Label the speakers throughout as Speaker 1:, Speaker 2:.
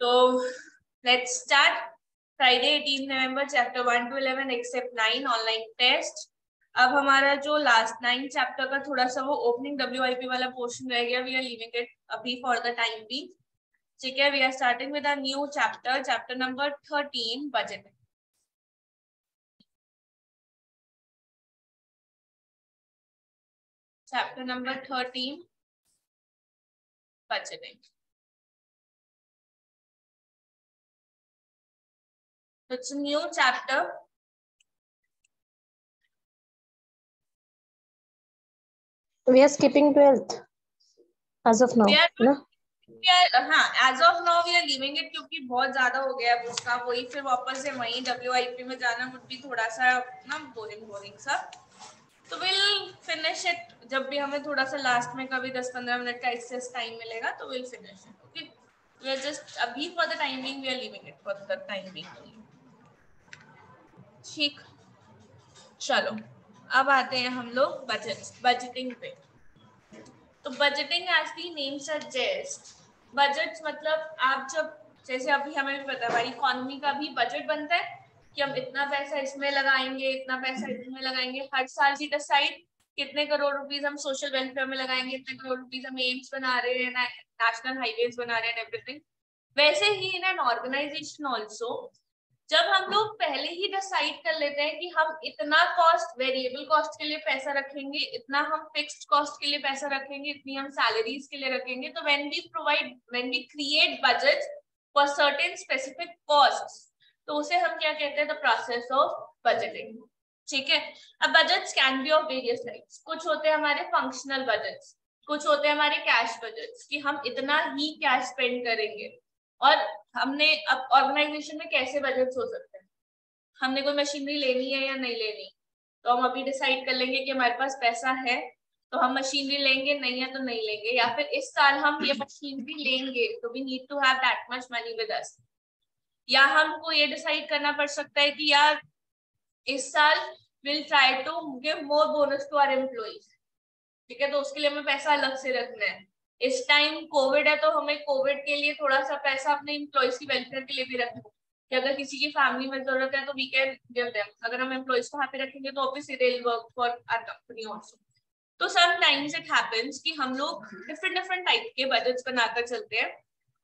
Speaker 1: तो let's start. Friday 18 November chapter 1 to 11 except 9 online test. अब हमारा जो लास्ट 9 चैप्टर का थोड़ा सा वो ओपनिंग WIP वाला पोर्शन रह गया. वी आर लीविंग इट अभी फॉर द टाइम बी. ठीक है, we are starting with a new chapter, chapter number 13 budget. Chapter number 13 budgeting. It's a new chapter.
Speaker 2: We are skipping 12th as of now.
Speaker 1: हाँ, as of now we are leaving it क्योंकि बहुत ज्यादा हो गया है उसका. वही फिर वापस से वही WIP में जाना would be थोड़ा सा ना बोरिंग सा. तो we'll finish it जब भी हमें थोड़ा सा लास्ट में कभी 10-15 मिनट का एक्सेस टाइम मिलेगा तो we'll finish it. Okay, we are just अभी for the time being we are leaving it for the time being. ठीक, चलो अब आते हैं हम लोग बजटिंग पे. तो budgeting as the name suggest, budget मतलब आप जब जैसे अभी हमें भी पता है हमारी इकोनॉमी का भी बजट बनता है कि हम इतना पैसा इसमें लगाएंगे, इतना पैसा इसमें लगाएंगे. हर साल की डिसाइड कितने करोड़ रुपीस हम सोशल वेलफेयर में लगाएंगे, इतने करोड़ रुपीस हम एम्स बना रहे हैं, नेशनल हाईवेज बना रहे हैं, एवरीथिंग. वैसे ही इन एन ऑर्गेनाइजेशन ऑल्सो जब हम लोग पहले ही डिसाइड कर लेते हैं कि हम इतना कॉस्ट वेरिएबल कॉस्ट के लिए पैसा रखेंगे, इतना हम फिक्स्ड कॉस्ट के लिए पैसा रखेंगे, इतनी हम सैलरीज के लिए रखेंगे, तो when we create budget for certain specific costs तो उसे हम क्या कहते हैं, द प्रोसेस ऑफ बजटिंग. ठीक है. अब budgets can be of various types. कुछ होते हैं हमारे फंक्शनल बजट्स, कुछ होते हैं हमारे कैश बजट्स कि हम इतना ही कैश स्पेंड करेंगे. और हमने अब ऑर्गेनाइजेशन में कैसे बजट्स हो सकते हैं, हमने कोई मशीनरी लेनी है या नहीं लेनी, तो हम अभी डिसाइड कर लेंगे कि हमारे पास पैसा है तो हम मशीनरी लेंगे, नहीं है तो नहीं लेंगे. या फिर इस साल हम ये मशीनरी लेंगे तो we need to have that much money with us. या हमको ये डिसाइड करना पड़ सकता है कि यार इस साल will try to give more bonus to our employees. ठीक है, तो उसके लिए हमें पैसा अलग से रखना है. इस टाइम कोविड है तो हमें कोविड के लिए थोड़ा सा पैसा अपने एम्प्लॉइज की वेलफेयर के लिए भी रखना है कि अगर किसी की फैमिली में जरूरत है तो वी कैन गिव देम. अगर हम एम्प्लॉइज को वहां पे रखेंगे तो obviously they will work for our company also. तो समटाइम्स इट हैपेंस कि हम लोग डिफरेंट टाइप के बजट्स बनाकर चलते हैं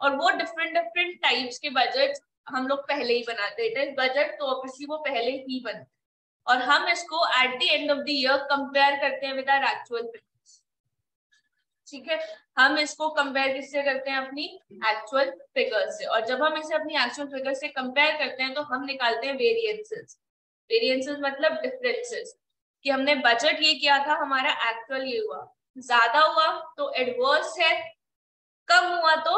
Speaker 1: और वो डिफरेंट टाइप्स के बजट हम लोग पहले ही बनाते हैं. बजट तो ऑब्वियसली वो पहले ही बनते और हम इसको eight the end of the year compare करते हैं विद आवर एक्चुअल फिगर्स. ठीक है, हम इसको कंपेयर किससे करते हैं, अपनी एक्चुअल फिगर से. और जब हम इसे अपनी एक्चुअल फिगर से कंपेयर करते हैं तो हम निकालते हैं वेरिएंसेस. वेरिएंसेस मतलब डिफरेंसेस कि हमने बजट ये किया था, हमारा एक्चुअल ये हुआ. ज्यादा हुआ तो एडवर्स है, कम हुआ तो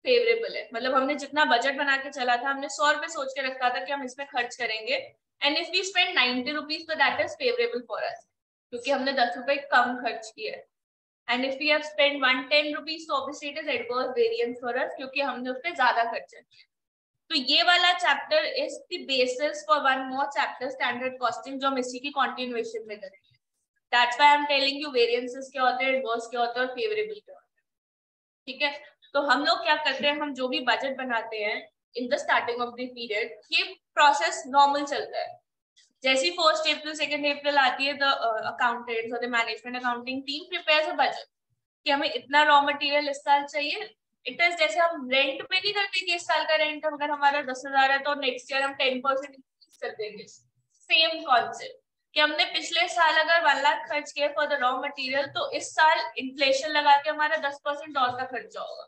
Speaker 1: फेवरेबल है. मतलब हमने जितना बजट बना के चला था, हमने 100 रुपए सोच के रखा था कि हम इसमें खर्च करेंगे, and if we spend 90 rupees तो that is favourable for us क्योंकि हमने 10 रुपए कम खर्च किया है. And if we have spent 110 rupees, so obviously it is adverse variance for us क्योंकि हमने उस पे ज्यादा खर्चा किया. तो ये वाला chapter is the basis for one more chapter, standard costing, जो हम इसी की continuation में करेंगे. That's why I'm telling you variances क्या होते हैं, adverse क्या होता है और favorable क्या होता है. ठीक है, तो हम लोग क्या करते हैं, हम जो भी बजट बनाते हैं in the starting of the period, ये प्रोसेस नॉर्मल चलता है. जैसी 1 अप्रैल 2 अप्रैल आती है, द अकाउंटेंट्स और the management accounting team prepares a budget कि हमें इतना रॉ मटेरियल इस साल चाहिए. इट इज जैसे हम रेंट पे नहीं करते कि इस साल का रेंट अगर हमारा 10,000 है तो नेक्स्ट ईयर हम 10% इंक्रीज कर देंगे. सेम कॉन्सेप्ट कि हमने पिछले साल अगर 1 लाख खर्च किया फॉर द रॉ मटेरियल तो इस साल इन्फ्लेशन लगा के हमारा 10% और का खर्चा होगा.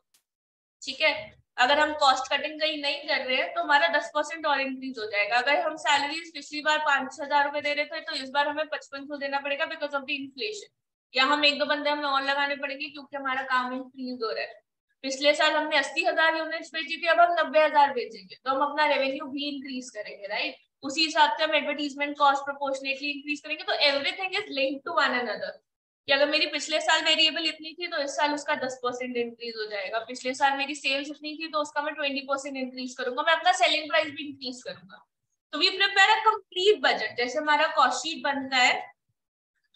Speaker 1: ठीक है, अगर हम कॉस्ट कटिंग कहीं नहीं कर रहे हैं तो हमारा 10% और इंक्रीज हो जाएगा. अगर हम सैलरीज पिछली बार 5,000 रुपए दे रहे थे तो इस बार हमें 5500 देना पड़ेगा बिकॉज ऑफ द इन्फ्लेशन. या हम 1-2 बंदे हमें और लगाने पड़ेंगे क्योंकि हमारा काम इंक्रीज हो रहा है. पिछले साल हमने 80,000 यूनिट्स बेची थी, अब हम 90,000 बेचेंगे तो हम अपना रेवेन्यू भी इंक्रीज करेंगे. राइट, उसी हिसाब से हम एडवर्टीजमेंट कॉस्ट प्रोपोर्शनेटली इंक्रीज करेंगे. तो everything is linked to one another कि अगर मेरी पिछले साल वेरिएबल इतनी थी तो इस साल उसका 10% इंक्रीज हो जाएगा. पिछले साल मेरी सेल्स इतनी थी तो उसका मैं 20% इंक्रीज करूंगा, मैं अपना सेलिंग प्राइस भी इंक्रीज करूंगा. तो we prepare a complete budget. जैसे हमारा कॉस्ट शीट बनता है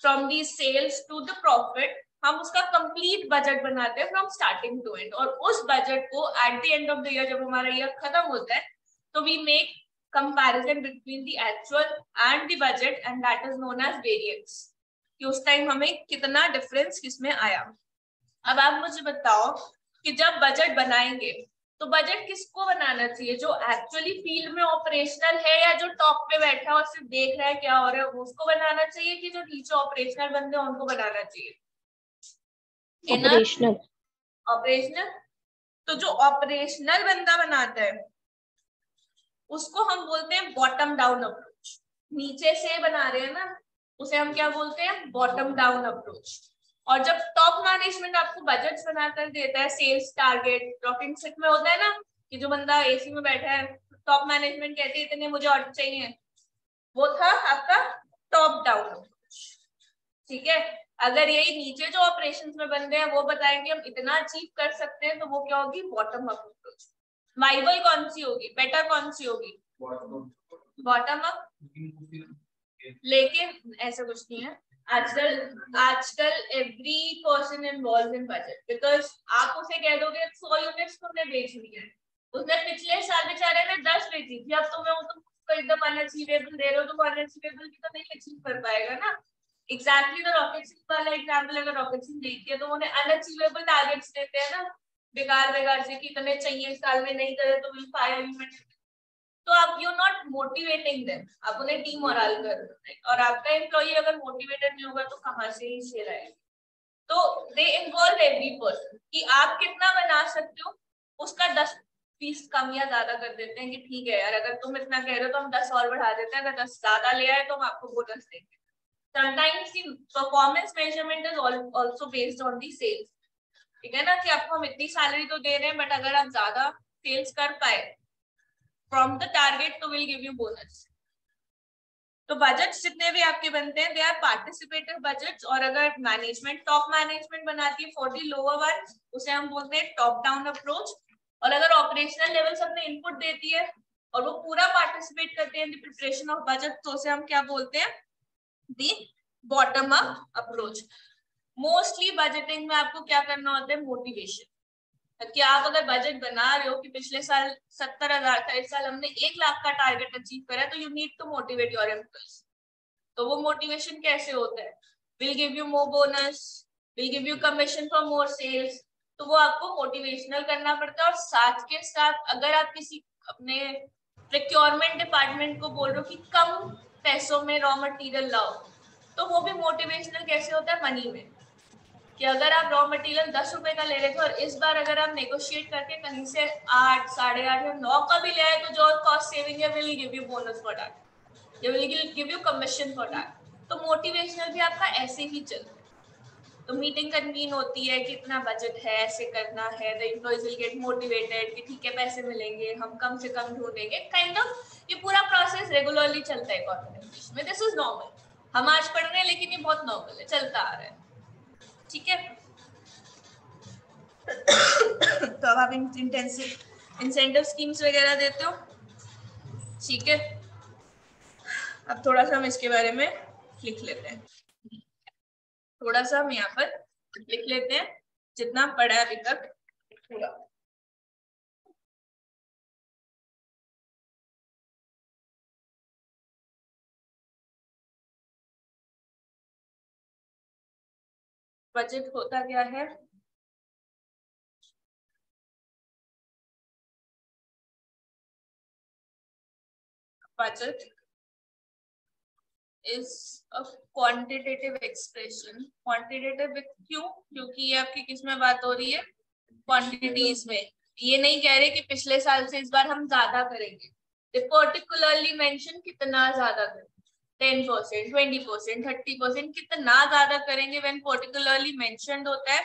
Speaker 1: from the sales to the profit, हम उसका कंप्लीट बजट बनाते हैं फ्रॉम स्टार्टिंग टू एंड, और उस बजट को at the end of the year जब हमारा ईयर खत्म होता है तो we make comparison between the actual and the budget and that is known as variance, कि उस टाइम हमें कितना डिफरेंस किसमें आया। अब आप मुझे बताओ कि जब बजट बनाएंगे तो बजट किसको बनाना चाहिए, जो एक्चुअली फील्ड में ऑपरेशनल है या जो टॉप पे बैठा है और सिर्फ देख रहा है क्या हो रहा है उसको बनाना चाहिए, कि जो नीचे ऑपरेशनल बंदे हैं उनको बनाना चाहिए?
Speaker 2: ऑपरेशनल।
Speaker 1: ऑपरेशनल। तो जो ऑपरेशनल बंदा बनाता है उसको हम बोलते हैं बॉटम डाउन अप्रोच। नीचे से बना रहे हैं ना, उसे हम क्या बोलते हैं? Bottom down approach. और जब टॉप मैनेजमेंट आपको बजट्स बनाकर देता है, सेल्स टारगेट रॉकिंग सेट में होता है ना, कि जो बंदा एसी में बैठा है टॉप मैनेजमेंट कहती है इतने मुझे ऑर्डर चाहिए, वो था आपका टॉप डाउन अप्रोच। ठीक है, अगर यही नीचे जो ऑपरेशंस में बंदे हैं वो बताएंगे हम इतना अचीव कर सकते हैं, तो वो क्या होगी? Bottom up approach. वाइबल कौन सी होगी, बेटर कौन सी होगी? Bottom up. लेकिन ऐसा कुछ नहीं है, आजकल every person involve in budget, because आप उसे कह दोगे 100 यूनिट्स तुमने बेच ली है, उसने पिछले साल बेचारे ने 10 बेची थी, अब तुम्हें तुम एकदम अनअचीवेबल दे रहे हो, तो अनअचीवेबल की तो नहीं अचीव कर पाएगा ना। एग्जैक्टली तो रॉकेट साइंस वाला एग्जांपल, अगर रॉकेट साइंस देखिए तो उन्हें अनअचीवेबल टारगेट्स देते हैं ना, बेकार से कि इतने चाहिए इस साल में, नहीं करे तो विल फायर यू। तो आप यू नॉट मोटिवेटिंग देम, आप उन्हें डीमोरल कर रहे हैं, और आपका एम्प्लॉई अगर मोटिवेटेड नहीं होगा तो कहाँ से ही सेल आएगी। तो दे इन्वॉल्व एवरी पर्सन, कि आप कितना बना सकते हो उसका 10% कम या ज्यादा कर देते हैं, कि ठीक है यार अगर तुम इतना कह रहे हो तो हम 10 और बढ़ा देते हैं, अगर 10 ज्यादा ले आए तो हम आपको बोनस देंगे। Sometimes the performance measurement is also based on the sales, ठीक है ना, कि आपको हम इतनी सैलरी तो दे रहे हैं बट अगर आप ज्यादा सेल्स कर पाए फ्रॉम द टारगेट तो विल गिव यू बोनस। तो बजट्स जितने भी आपके बनते हैं दे आर पार्टिसिपेटिव बजट्स, और अगर मैनेजमेंट टॉप मैनेजमेंट बनाती है फॉर द लोअर वन उसे हम बोलते हैं टॉप डाउन अप्रोच, और अगर ऑपरेशनल लेवल से अपने इनपुट देती है और वो पूरा पार्टिसिपेट करते हैं in the preparation of budget, तो उसे हम क्या बोलते हैं? दी bottom up approach. Mostly budgeting में आपको क्या करना होता है? मोटिवेशन। कि आप अगर बजट बना रहे हो कि पिछले साल 70,000 था, इस साल हमने 1 लाख का टारगेट अचीव करा, तो you need to motivate your employees. तो वो मोटिवेशन कैसे होता है? Will give you more bonus, will give you commission for more sales. तो वो आपको मोटिवेशनल करना पड़ता है। और साथ के साथ अगर आप किसी अपने प्रोक्योरमेंट डिपार्टमेंट को बोल रहे हो कि कम पैसों में रॉ मटेरियल लाओ, तो वो भी मोटिवेशनल कैसे होता है? मनी में, कि अगर आप रॉ मटेरियल 10 रुपए का ले रहे थे और इस बार अगर आप नेगोशिएट करके कहीं से 8, 8.5 या 9 का भी ले आए, तो जो कॉस्ट सेविंग है will give you bonus for that, या will give you commission for that. तो मोटिवेशनल भी आपका ऐसे ही चलता है। तो मीटिंग कन्वीन होती है कि इतना बजट है, ऐसे करना है, the employees will get motivated कि ठीक है पैसे मिलेंगे, हम कम से कम ढूंढेंगे, काइंड ऑफ ये पूरा प्रोसेस रेगुलरली चलता है ऑर्गेनाइजेशन में। दिस इज नॉर्मल, हम आज पढ़ रहे हैं लेकिन ये बहुत नॉर्मल है, चलता आ रहा है। ठीक है, तो अब आप इंसेंटिव स्कीम्स वगैरह देते हो, ठीक है। अब थोड़ा सा हम इसके बारे में लिख लेते हैं, थोड़ा सा हम यहाँ पर लिख लेते हैं जितना पढ़ा है अभी तक पूरा। बजट होता क्या है? Budget is a quantitative expression. Quantitative क्यों? क्योंकि ये आपकी किस में बात हो रही है? क्वांटिटीज में। ये नहीं कह रहे कि पिछले साल से इस बार हम ज्यादा करेंगे, they पर्टिकुलरली मेंशन कितना ज्यादा करेंगे, 10%, 20%, 30%, कितना ज्यादा करेंगे व्हेन पर्टिकुलरली मेंशन्ड होता है।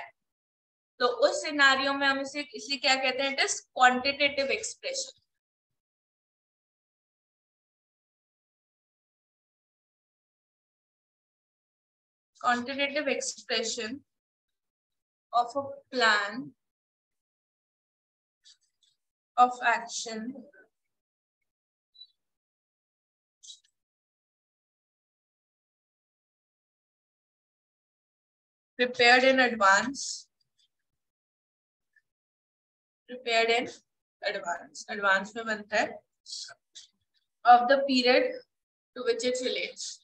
Speaker 1: तो उस सिनेरियो में हम इसे इसलिए क्या कहते हैं? It is quantitative expression. quantitative expression of a plan of action prepared in advance. Prepared in advance. Advance में बनता है of the period to which it relates.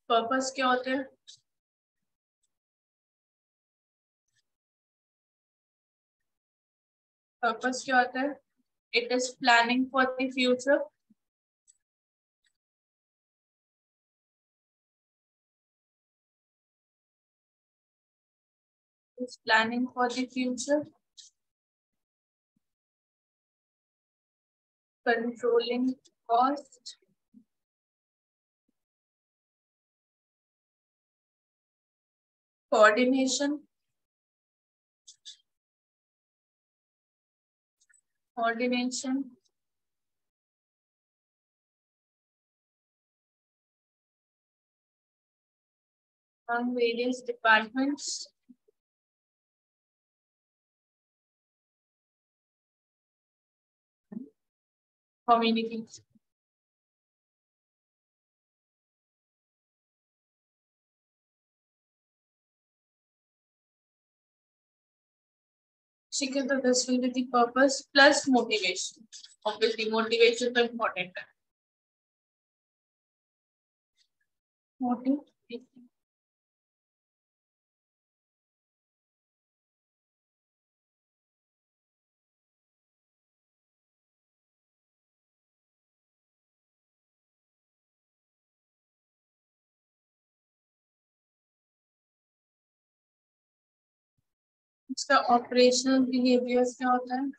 Speaker 1: Purpose क्या होते हैं? पर्पस क्या होता है? It is planning for the future. It's planning for the future. Controlling cost. Coordination. Coordination. Among various departments. Communication. Shikha, so this will be the purpose plus motivation. Obviously, motivation is important. Motivation. इसका operational behaviours क्या होता है?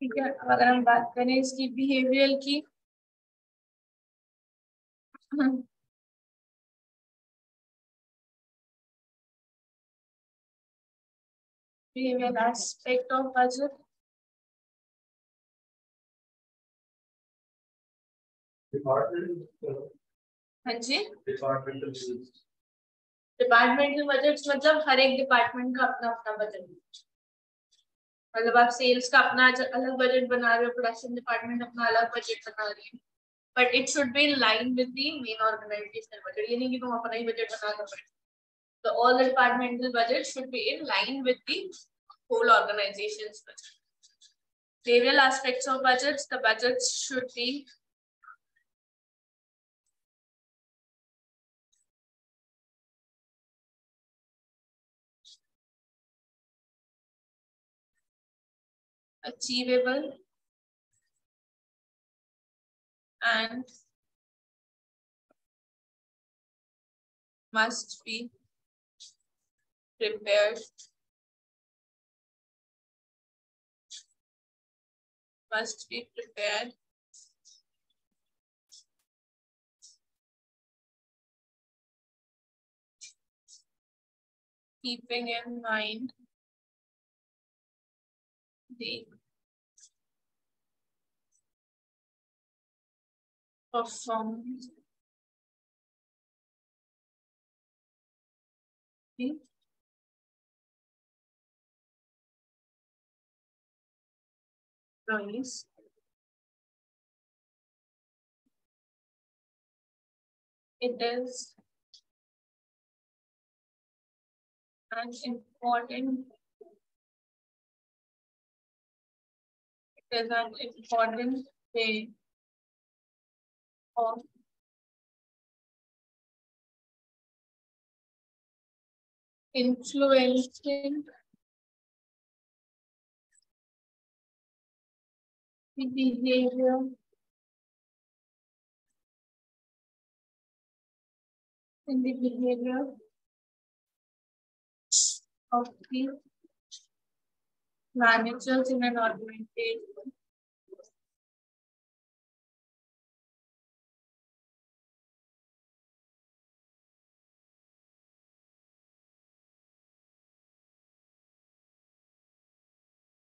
Speaker 1: ठीक है, अगर हम बात करें इसकी बिहेवियर की, behavioral aspect of budget. हाँ जी, डिपार्टमेंटल बजट मतलब हर एक डिपार्टमेंट का अपना अपना बजट। मतलब आप सेल्स का अपना अलग बजट बना रहे हो, प्रोडक्शन डिपार्टमेंट अपना अलग बजट बना रही है, but it should be in line with the main organisational budget. ये नहीं कि तुम अपना ही बजट बना लो, तो all the departmental budget should be in line with the whole organization's budget. Behavioral aspects of budgets, the budgets should be achievable and must be prepared. Must be prepared keeping in mind the performance employees. It is an important way of influencing the behavior in the behavior of the managers in an organization.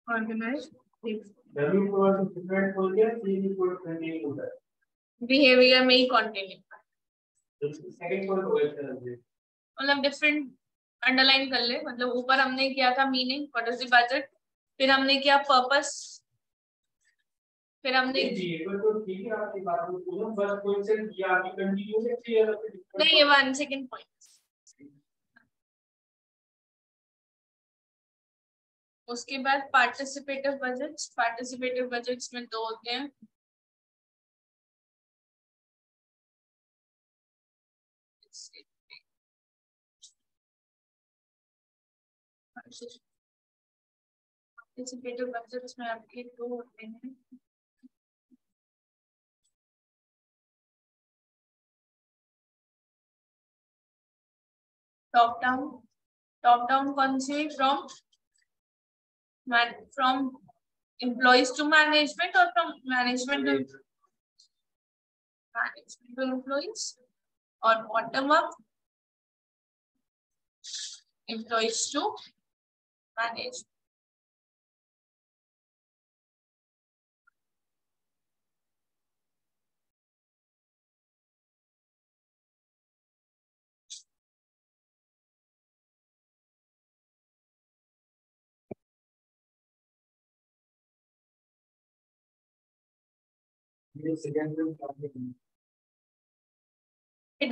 Speaker 1: Organized behavior में ही continue मतलब different underline कर ले मतलब ऊपर हमने किया था meaning what is the budget फिर हमने किया पर्पस फिर हमने नहीं ये 1 सेकंड पॉइंट उसके बाद पार्टिसिपेटिव बजट्स में 2 होते हैं पार्टिसिपेटिव बजट्स में आपके 2 होते हैं टॉप डाउन कौन से from employees to management or from management to employees or bottom up employees to management. It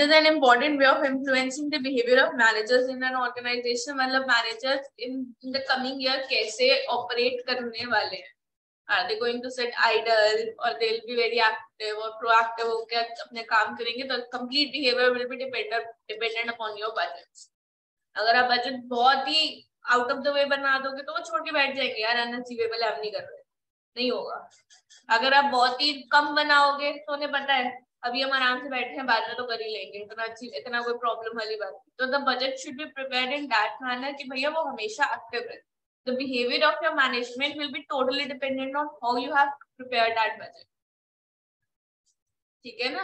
Speaker 1: is an important way of influencing the behavior of managers in an organization. मतलब managers in the coming year कैसे operate करने वाले हैं? Are they going to sit idle or they'll be very active or proactive होकर अपने काम करेंगे? तो complete behavior will be dependent upon your budgets. अगर आप बजट बहुत ही out of the way बना दोगे तो वो छोड़ के बैठ जाएंगे यार unachievable हम नहीं कर रहे नहीं होगा अगर आप बहुत ही कम बनाओगे तो उन्हें पता है अभी हम आराम से बैठे हैं बाद में तो कर ही लेंगे इतना कोई प्रॉब्लम वाली बात तो the budget should be prepared in that manner कि भैया वो हमेशा एक्टिव रहे the behaviour of your management will be totally dependent on how you have prepared that budget ठीक है ना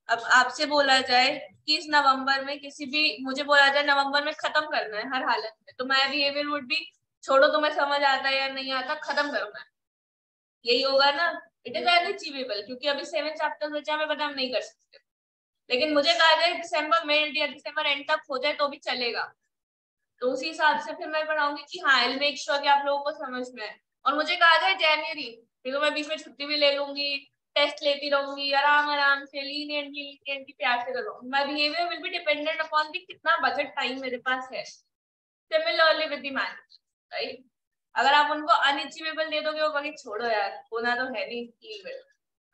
Speaker 1: अब आपसे बोला जाए कि इस नवंबर में किसी भी मुझे बोला जाए नवंबर में खत्म करना है हर हालत में तो माय बिहेवियर वुड बी छोड़ो तुम्हें समझ आता है या नहीं आता खत्म करना है यही होगा ना इट इज अनअचीवेबल क्योंकि अभी 7 चैप्टर्स बचे हमें पता हम नहीं कर सकते लेकिन मुझे कहा जाए दिसंबर मिड या दिसंबर एंड तक हो जाए तो भी चलेगा तो उसी हिसाब से फिर मैं पढ़ाऊंगी कि हाँ आई मेक श्योर कि आप लोगों को समझ में आए और मुझे कहा जाए जनवरी फिर तो मैं बीच में छुट्टी भी ले लूंगी टेस्ट लेती रहूंगी आराम से लीनियंटली प्यार से करूंगी my behaviour will be dependent upon the कितना बजट टाइम मेरे पास है similarly with the manager right अगर आप उनको अनअचीवेबल दे दोगे वो कभी छोड़ो यार होना तो है नहीं लीव इट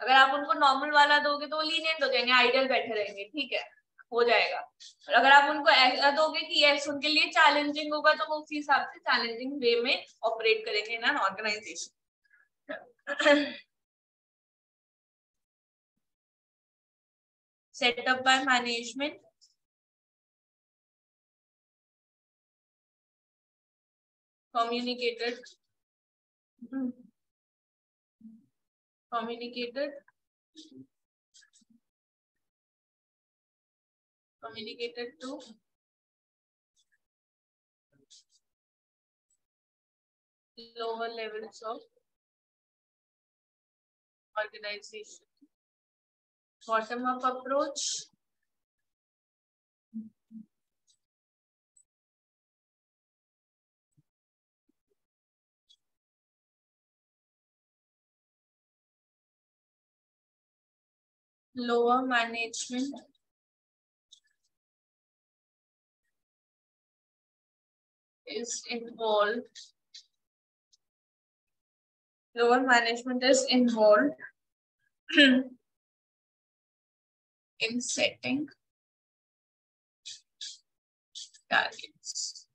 Speaker 1: अगर आप उनको नॉर्मल वाला दोगे तो वो लीनियंट हो जाएंगे आइडियल बैठे रहेंगे ठीक है हो जाएगा और अगर आप उनको ऐसा दोगे कि यस उनके लिए चैलेंजिंग होगा तो वो उसी हिसाब से चैलेंजिंग वे में ऑपरेट करेंगे ना organisation setup by management communicated to lower levels of organization. Bottom up approach. Lower management is involved. Lower management is involved in setting targets.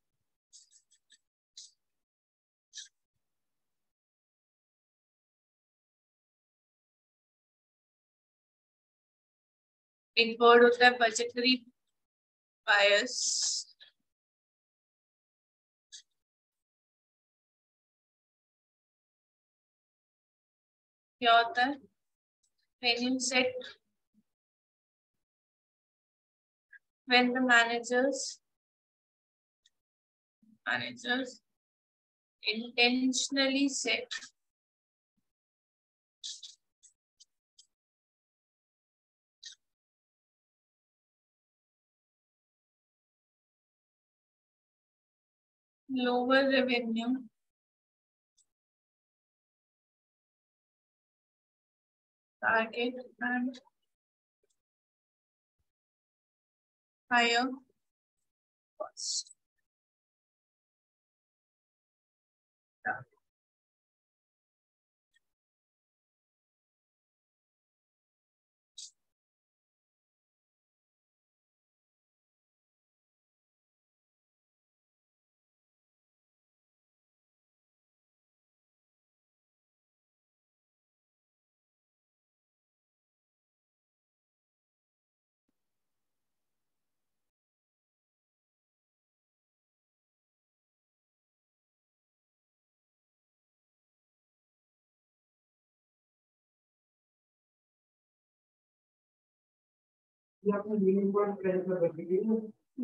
Speaker 1: एक वर्ड होता है बजटरी बायस. क्या होता है? when you set when the managers intentionally set lower revenue target and higher cost.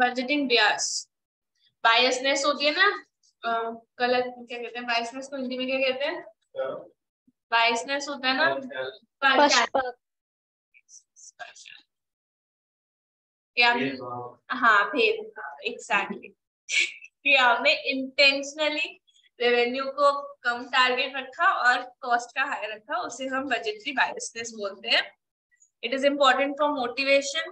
Speaker 1: Budgeting Beas. Biasness होती है ना, गलत क्या कहते हैं बायसनेस को हिंदी में, क्या कहते हैं? बायसनेस होता है ना, क्या? हाँ, भेद. एग्जैक्टली. कि आपने इंटेंशनली रेवेन्यू को कम टारगेट रखा और कॉस्ट का हाई रखा, उसे हम बजटरी बायसनेस बोलते हैं. It is important for motivation.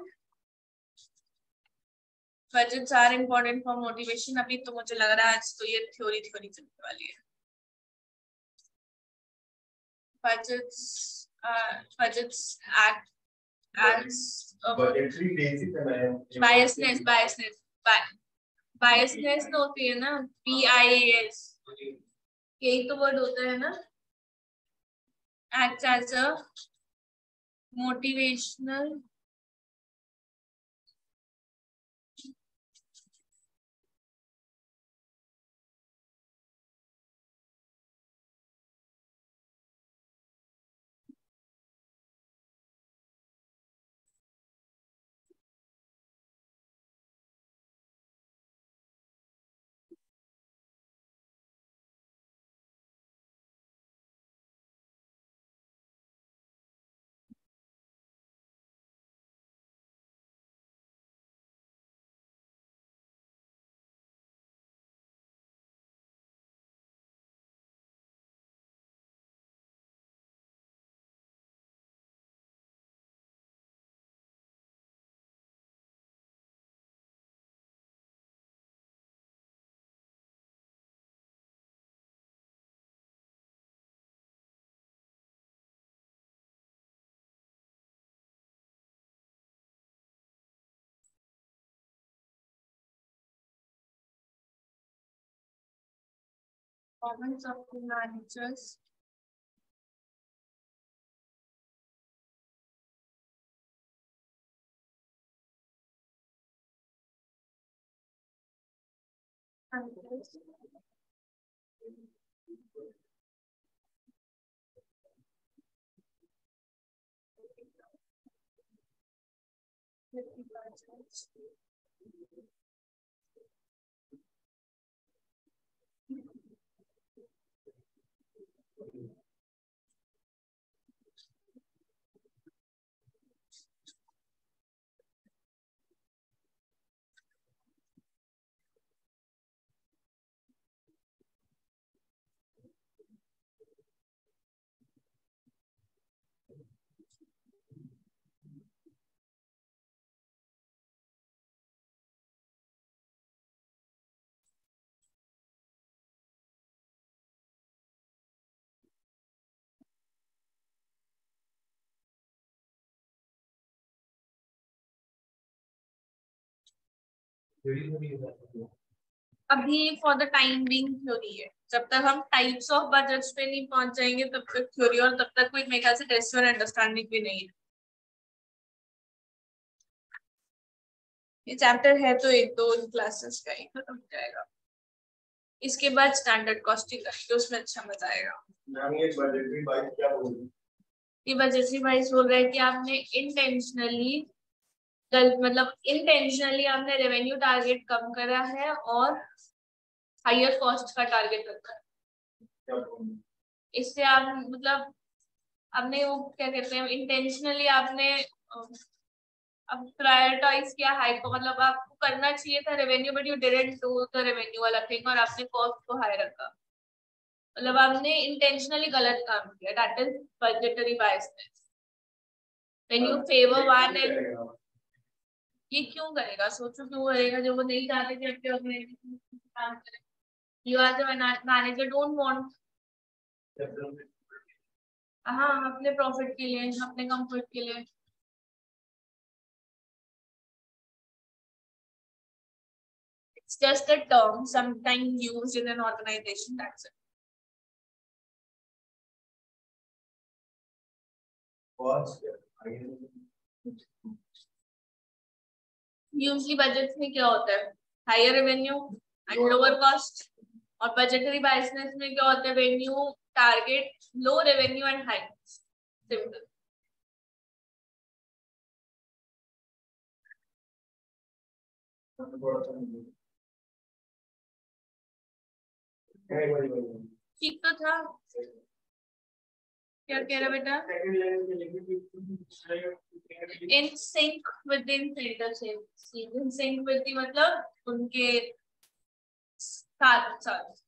Speaker 1: Budgets are important for motivation. अभी तो मुझे लग रहा है आज तो ये थ्योरी चलने वाली है. Budgets act as biasness तो होती है ना, BIAS, यही तो वर्ड होता है ना. acts as a motivational performance of the managers. अभी for the time being theory है, जब तक हम टाइप्स ऑफ बजट्स पे नहीं पहुंच जाएंगे तब तक थ्योरी, और तब तक कोई मेरे ख्याल से टेस्ट और अंडरस्टैंडिंग भी नहीं है। ये चैप्टर है तो एक दो क्लासेस का ही खत्म हो जाएगा, इसके बाद स्टैंडर्ड कॉस्टिंग करेंगे, उसमें अच्छा मजा आएगा।
Speaker 3: ये बजटरी वाइज क्या बोल रही है?
Speaker 1: ये बजटरी वाइज बोल रहा है कि आपने इंटेंशनली मतलब इंटेंशनली आपने रेवेन्यू टारगेट कम करा है और हायर कॉस्ट का टारगेट रखा है।
Speaker 3: क्या बोल रही है?
Speaker 1: इससे आप मतलब आपने वो क्या कहते हैं, इंटेंशनली आपने अब प्रायोरिटाइज किया हाई को, मतलब आपको करना चाहिए था revenue but you didn't do the revenue वाला थिंग और आपने कॉस्ट को हाई रखा, मतलब आपने इंटेंशनली गलत काम किया। That is budgetary biasness. When you favour one and, ये क्यों करेगा, सोचो क्यों करेगा, जो वो नहीं चाहते थे अपने ऑर्गेनाइजेशन में काम करें। You are the manager don't want, हाँ अपने प्रॉफिट के लिए, अपने कंफर्ट के लिए। It's just a term sometimes used in an organization, that's it. Usually budgets में क्या होता है, higher revenue and lower cost, और बजटरी बायसनेस में क्या होता है, revenue target low revenue and high, simple. ठीक तो था, क्या कह रहा बेटा, in sync with incentive, in sync with मतलब उनके साथ साथ,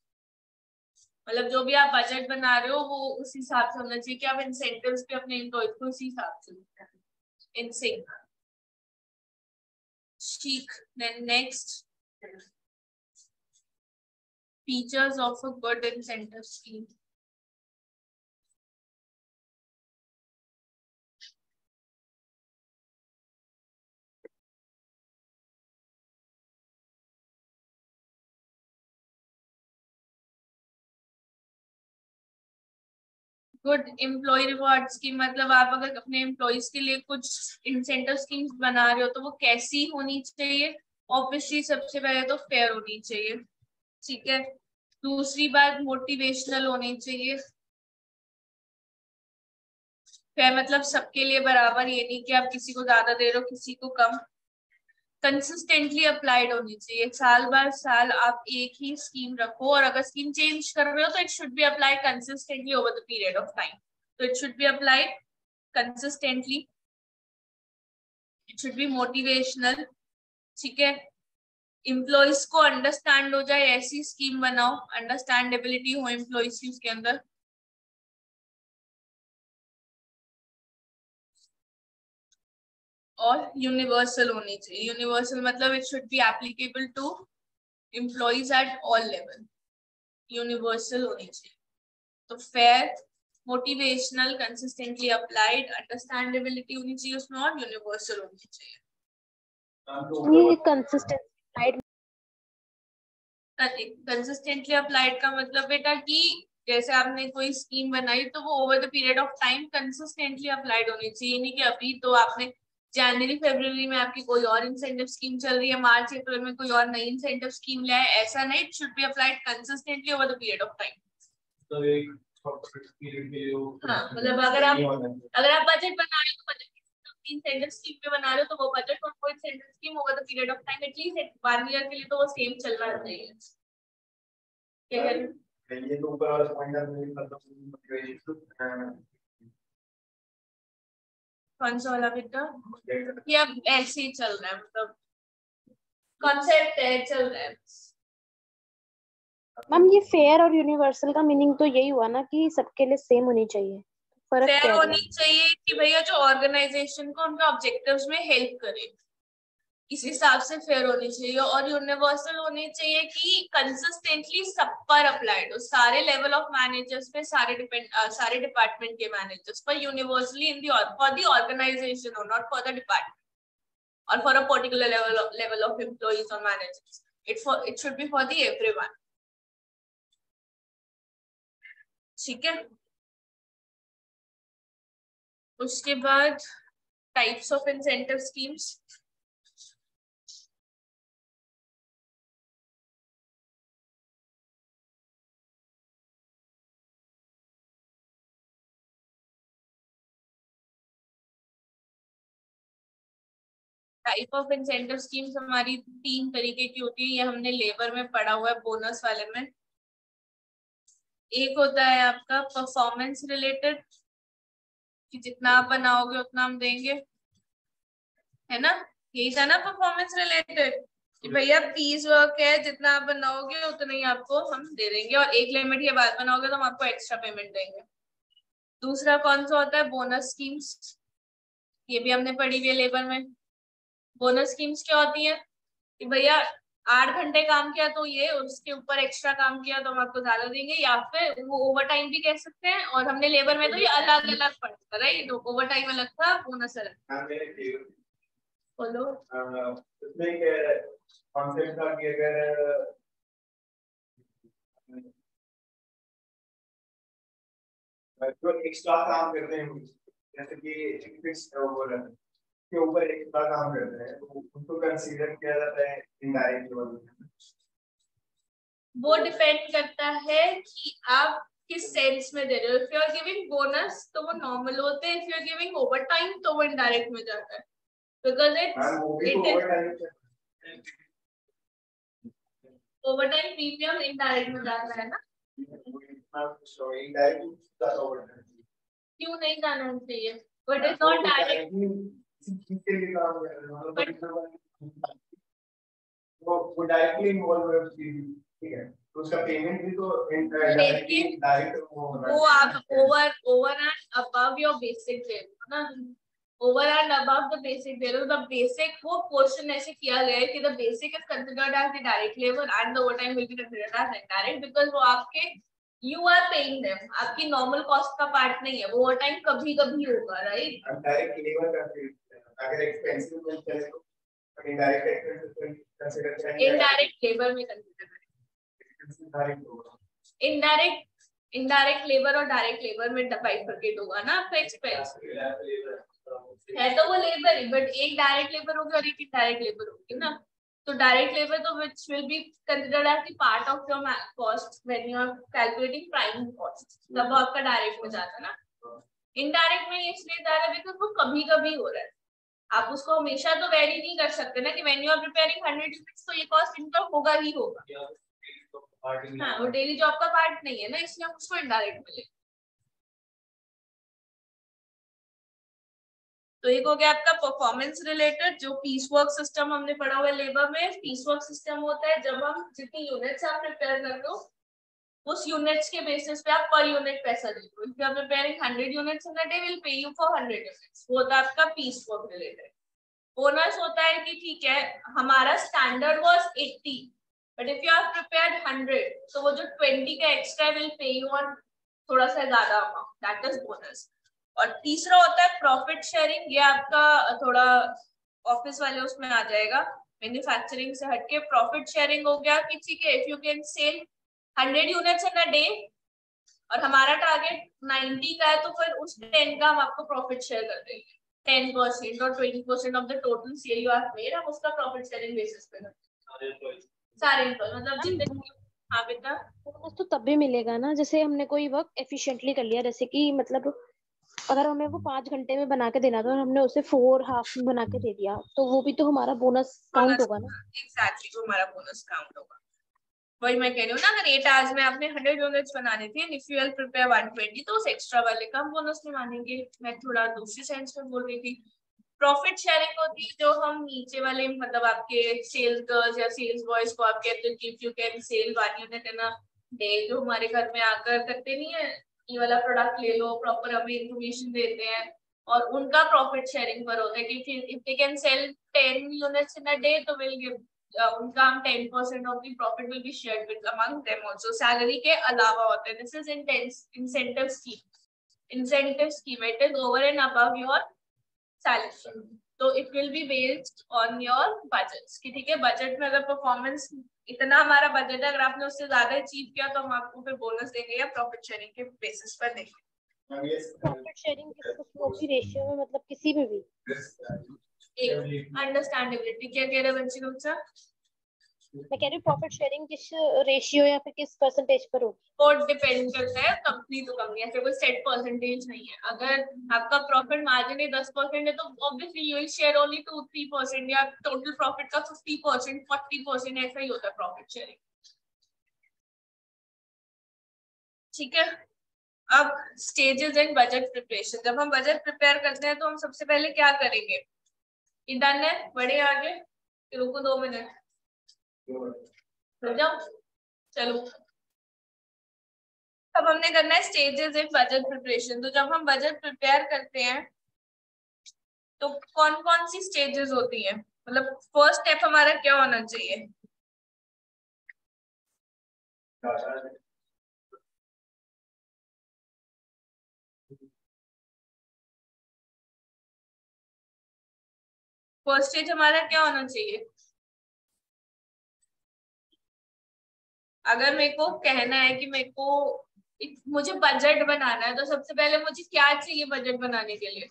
Speaker 1: मतलब जो भी आप बजट बना रहे हो वो उस हिसाब से होना चाहिए कि आप इंसेंटिव्स भी अपने एम्प्लॉयज को उसी हिसाब से इन सिंक। ठीक, then next, features of a good incentive scheme. Good employ reward scheme, मतलब आप अगर अपने एम्प्लॉयज के लिए कुछ इंसेंटिव स्कीम्स बना रहे हो तो वो कैसी होनी चाहिए, ऑब्वियसली सबसे पहले तो फेयर होनी चाहिए, ठीक है। दूसरी बात मोटिवेशनल होनी चाहिए, फेयर मतलब सबके लिए बराबर, ये नहीं कि आप किसी को ज्यादा दे रहे हो किसी को कम। कंसिस्टेंटली अप्लाइड होनी चाहिए, साल बार साल आप एक ही स्कीम रखो, और अगर स्कीम चेंज कर रहे हो तो it should be applied consistently over the period of time, तो it should be applied consistently, it should be motivational, ठीक है। एम्प्लॉयज को अंडरस्टैंड हो जाए ऐसी स्कीम बनाओ, अंडरस्टैंडेबिलिटी हो एम्प्लॉयज की उसके अंदर। और यूनिवर्सल होनी चाहिए, यूनिवर्सल मतलब it should be applicable to employees at all level, universal होनी चाहिए। तो fair, motivational, consistently applied, understandability होनी चाहिए उसमें, और यूनिवर्सल होनी चाहिए।
Speaker 2: ये कंसिस्टेंट
Speaker 1: कंसिस्टेंटली अप्लाइड का मतलब बेटा कि जैसे आपने कोई स्कीम बनाई तो वो over the period of time consistently applied होनी चाहिए, नहीं कि अभी तो आपने जनवरी फरवरी में आपकी कोई और इंसेंटिव स्कीम चल रही है, मार्च अप्रैल में कोई और नई इंसेंटिव स्कीम ले आए, ऐसा नहीं, it should be applied consistently over the period of time.
Speaker 3: तो एक पीरियड के लिए
Speaker 1: हाँ, मतलब अगर आप बजट बना रहे हो तो बजट इंसेंटिव स्कीम पे बना रहे हो तो वो बजट और वो incentive scheme over the period of time at least 1 year के लिए तो वो सेम चलना चाहिए। क्या कह रहे हो?
Speaker 3: ये तो ऊपर वाला पॉइंट है, मतलब
Speaker 1: कौन सा वाला बेटा, ये अब ऐसे ही चल रहा है, मतलब कॉन्सेप्ट है, चल रहा है।
Speaker 2: मैम ये फेयर और यूनिवर्सल का मीनिंग तो यही हुआ ना कि सबके लिए सेम होनी चाहिए, फर्क
Speaker 1: फेयर
Speaker 2: क्या है?
Speaker 1: होनी चाहिए कि भैया जो ऑर्गेनाइजेशन को उनके ऑब्जेक्टिव्स में हेल्प करे, इस हिसाब से फेयर होनी चाहिए। और यूनिवर्सल होनी चाहिए कि कंसिस्टेंटली सब पर अप्लाइड हो, सारे लेवल ऑफ मैनेजर्स पे, सारे डिपार्टमेंट के मैनेजर्स पर, universally in the for the organisation हो, not for the department. or for a particular level of employees or managers. It should be for the everyone. ठीक है. उसके बाद types of incentive schemes. Type of incentive schemes हमारी 3 तरीके की होती है. ये हमने लेबर में पढ़ा हुआ है, बोनस वाले में. एक होता है आपका परफॉर्मेंस रिलेटेड, कि जितना आप बनाओगे उतना हम देंगे, है ना. यही था ना परफॉर्मेंस रिलेटेड, कि भैया पीस वर्क है, जितना आप बनाओगे उतना ही आपको हम दे देंगे, और एक लिमिट के बाद बनाओगे तो हम आपको एक्स्ट्रा पेमेंट देंगे. दूसरा कौन सा होता है, बोनस स्कीम्स. ये भी हमने पढ़ी हुई है लेबर में. बोनस स्कीम्स क्या होती है कि भैया 8 घंटे काम किया तो ये, उसके ऊपर एक्स्ट्रा काम किया तो हम आपको ज्यादा देंगे, या फिर वो ओवर टाइम भी कह सकते हैं. और हमने लेबर में तो ये अलग अलग पढ़ा था, राइट. ओवर टाइम अलग था, बोनस अलग. बोलो.
Speaker 3: इसमें कॉन्सेप्ट था कि अगर जो एक्स्ट्रा काम करते हैं, जैसे कि फिक्स ओवर के ऊपर एक्स्ट्रा काम करते हैं, तो उनको कंसीडर किया जाता है इनडायरेक्ट लेवल.
Speaker 1: वो डिपेंड करता है कि आप किस सेंस में दे रहे हो. If you are giving bonus तो वो नॉर्मल होते हैं. If you are giving overtime तो वो इनडायरेक्ट में जाता है, because overtime premium indirect में जाता है ना. क्यों नहीं जाना चाहिए, बट इट्स नॉट डायरेक्ट.
Speaker 3: वो डायरेक्टली इन्वॉल्व है, ठीक है. तो उसका पेमेंट भी तो डायरेक्ट
Speaker 1: वो आप over and above your basic दे रहे हो ना. Over and above the basic दे रहे हो. द बेसिक वो पोर्शन ऐसे किया गया है कि the basic is considered as the direct labour and the overtime will be considered as indirect, because वो आपके यू आर पेइंग देम, आपकी नॉर्मल कॉस्ट का पार्ट नहीं है. वो ओवरटाइम कभी कभी होगा, राइट.
Speaker 3: डायरेक्ट लेबर का अगर एक्सपेंसिव में चले तो इनडायरेक्ट एक्सपेंसेस कंसीडर करेंगे.
Speaker 1: इनडायरेक्ट लेबर में कंसीडर करेंगे. इनडायरेक्ट लेबर और डायरेक्ट लेबर में बाइफरकेट होगा ना आपका एक्सपेंस. है तो वो लेबर ही, बट एक डायरेक्ट लेबर होगी और एक इनडायरेक्ट लेबर होगी ना. तो डायरेक्ट लेबर तो which will be considered as the part of your cost when you are calculating prime cost, तब आपका डायरेक्ट में जाता है ना. इनडायरेक्ट में इसलिए जा रहा है बिकॉज वो कभी कभी हो रहा है. आप उसको हमेशा तो वेरी नहीं कर सकते ना कि when you are preparing 100 units तो ये कॉस्ट इनका होगा ही होगा. हाँ, वो डेली जॉब का पार्ट नहीं है ना, इसलिए हम उसको इनडायरेक्ट में लेंगे. तो एक हो गया आपका परफॉर्मेंस रिलेटेड, जो पीस वर्क सिस्टम हमने पढ़ा हुआ है लेबर में. पीस वर्क सिस्टम होता है जब हम जितनी यूनिट्स आप प्रिपेयर कर रहे हो उस यूनिट्स के बेसिस पे आप पर यूनिट पैसा दे दो. If you are preparing 100 units in a day, will pay you for 100 units. वो होता है आपका पीस वर्क रिलेटेड. बोनस होता है कि ठीक है हमारा standard was 80, but if you are prepared 100 तो वो जो 20 का extra will pay you on थोड़ा सा ज्यादा अमाउंट, दैट इज बोनस. और तीसरा होता है प्रॉफिट शेयरिंग. ये आपका थोड़ा ऑफिस वाले उसमें आ जाएगा, मैन्युफैक्चरिंग से हटके. प्रॉफिट शेयरिंग हो गया कि ठीक है if you can sell 100 units in a day और हमारा टारगेट 90 का है, तो फिर उस 10 का हम आपको प्रॉफिट शेयर कर देंगे. 10% और 20% of the total sale you have made, हम उसका प्रॉफिट शेयरिंग बेसिस पे करते हैं सारे एम्प्लॉय. मतलब जितने. हाँ बेटा.
Speaker 2: बोनस तो तब भी मिलेगा ना जैसे हमने कोई वर्क एफिशिएंटली कर लिया, जैसे कि मतलब अगर हमें वो 5 घंटे में बना के देना था और हमने उसे 4 हाफ में बना के दे दिया, तो वो भी तो हमारा बोनस काउंट होगा ना.
Speaker 1: एग्जैक्टली, वो हमारा बोनस काउंट होगा. वही मैं कह रही हूँ ना, अगर 8 आवर्स में आपने 100 यूनिट्स बनाने थे, इफ यू विल प्रिपेयर 120 तो उस एक्स्ट्रा वाले का हम बोनस में मानेंगे. मैं थोड़ा दूसरी सेंस में बोल रही थी. प्रॉफिट शेयरिंग होती है जो हम नीचे वाले मतलब आपके सेल्स गर्ल्स या सेल्स बॉयज को आप कहते हो कि if you can sell 1 unit in a day, जो हमारे घर में आकर करते नहीं है, ये वाला प्रोडक्ट ले लो, प्रॉपर हमें इंफॉर्मेशन देते हैं, और उनका प्रॉफिट शेयरिंग पर होता है कि if they can sell 10 units in a day तो विल गिव उनका हम 10% of the profit will be shared with among them also. Salary के अलावा होता है. This is incentive scheme. Incentive scheme, it is over and above your salary. तो it will be based on your budgets कि ठीक है budget में अगर परफॉर्मेंस इतना हमारा बजट है, अगर आपने उससे ज्यादा अचीव किया तो हम आपको फिर बोनस देंगे या प्रॉफिट शेयरिंग के बेसिस पर देंगे।
Speaker 2: प्रॉफिट शेयरिंग किसी भी रेशियो में, मतलब किसी में भी
Speaker 1: अंडरस्टैंडेबिलिटी क्या कह रहे हैं बच्चे लोग? सर
Speaker 2: मैं कह रही हूँ प्रॉफिट शेयरिंग किस रेशियो या फिर किस परसेंटेज पर होगी?
Speaker 1: वो डिपेंड करता है कंपनी टू कंपनी, ऐसे कोई सेट परसेंटेज नहीं है। अगर आपका प्रॉफिट मार्जिन ही 10% है तो obviously you will share only 2-3%, या टोटल प्रॉफिट का 50% 40% ऐसा ही होता है प्रॉफिट शेयरिंग। ठीक है, अब स्टेजेस इन बजट प्रिपरेशन। जब हम बजट प्रिपेयर करते हैं तो हम सबसे पहले क्या करेंगे? डन है, बढ़े आगे, रुको 2 मिनट, रुक जाओ, चलो। अब हमने करना है स्टेजेस इन बजट प्रिपरेशन। तो जब हम बजट प्रिपेयर करते हैं तो कौन कौन सी स्टेजेस होती हैं? मतलब फर्स्ट स्टेप हमारा क्या होना चाहिए? फर्स्ट स्टेज हमारा क्या होना चाहिए? अगर मेरे को कहना है कि मेरे को मुझे बजट बनाना है तो सबसे पहले मुझे क्या चाहिए बजट बनाने के लिए?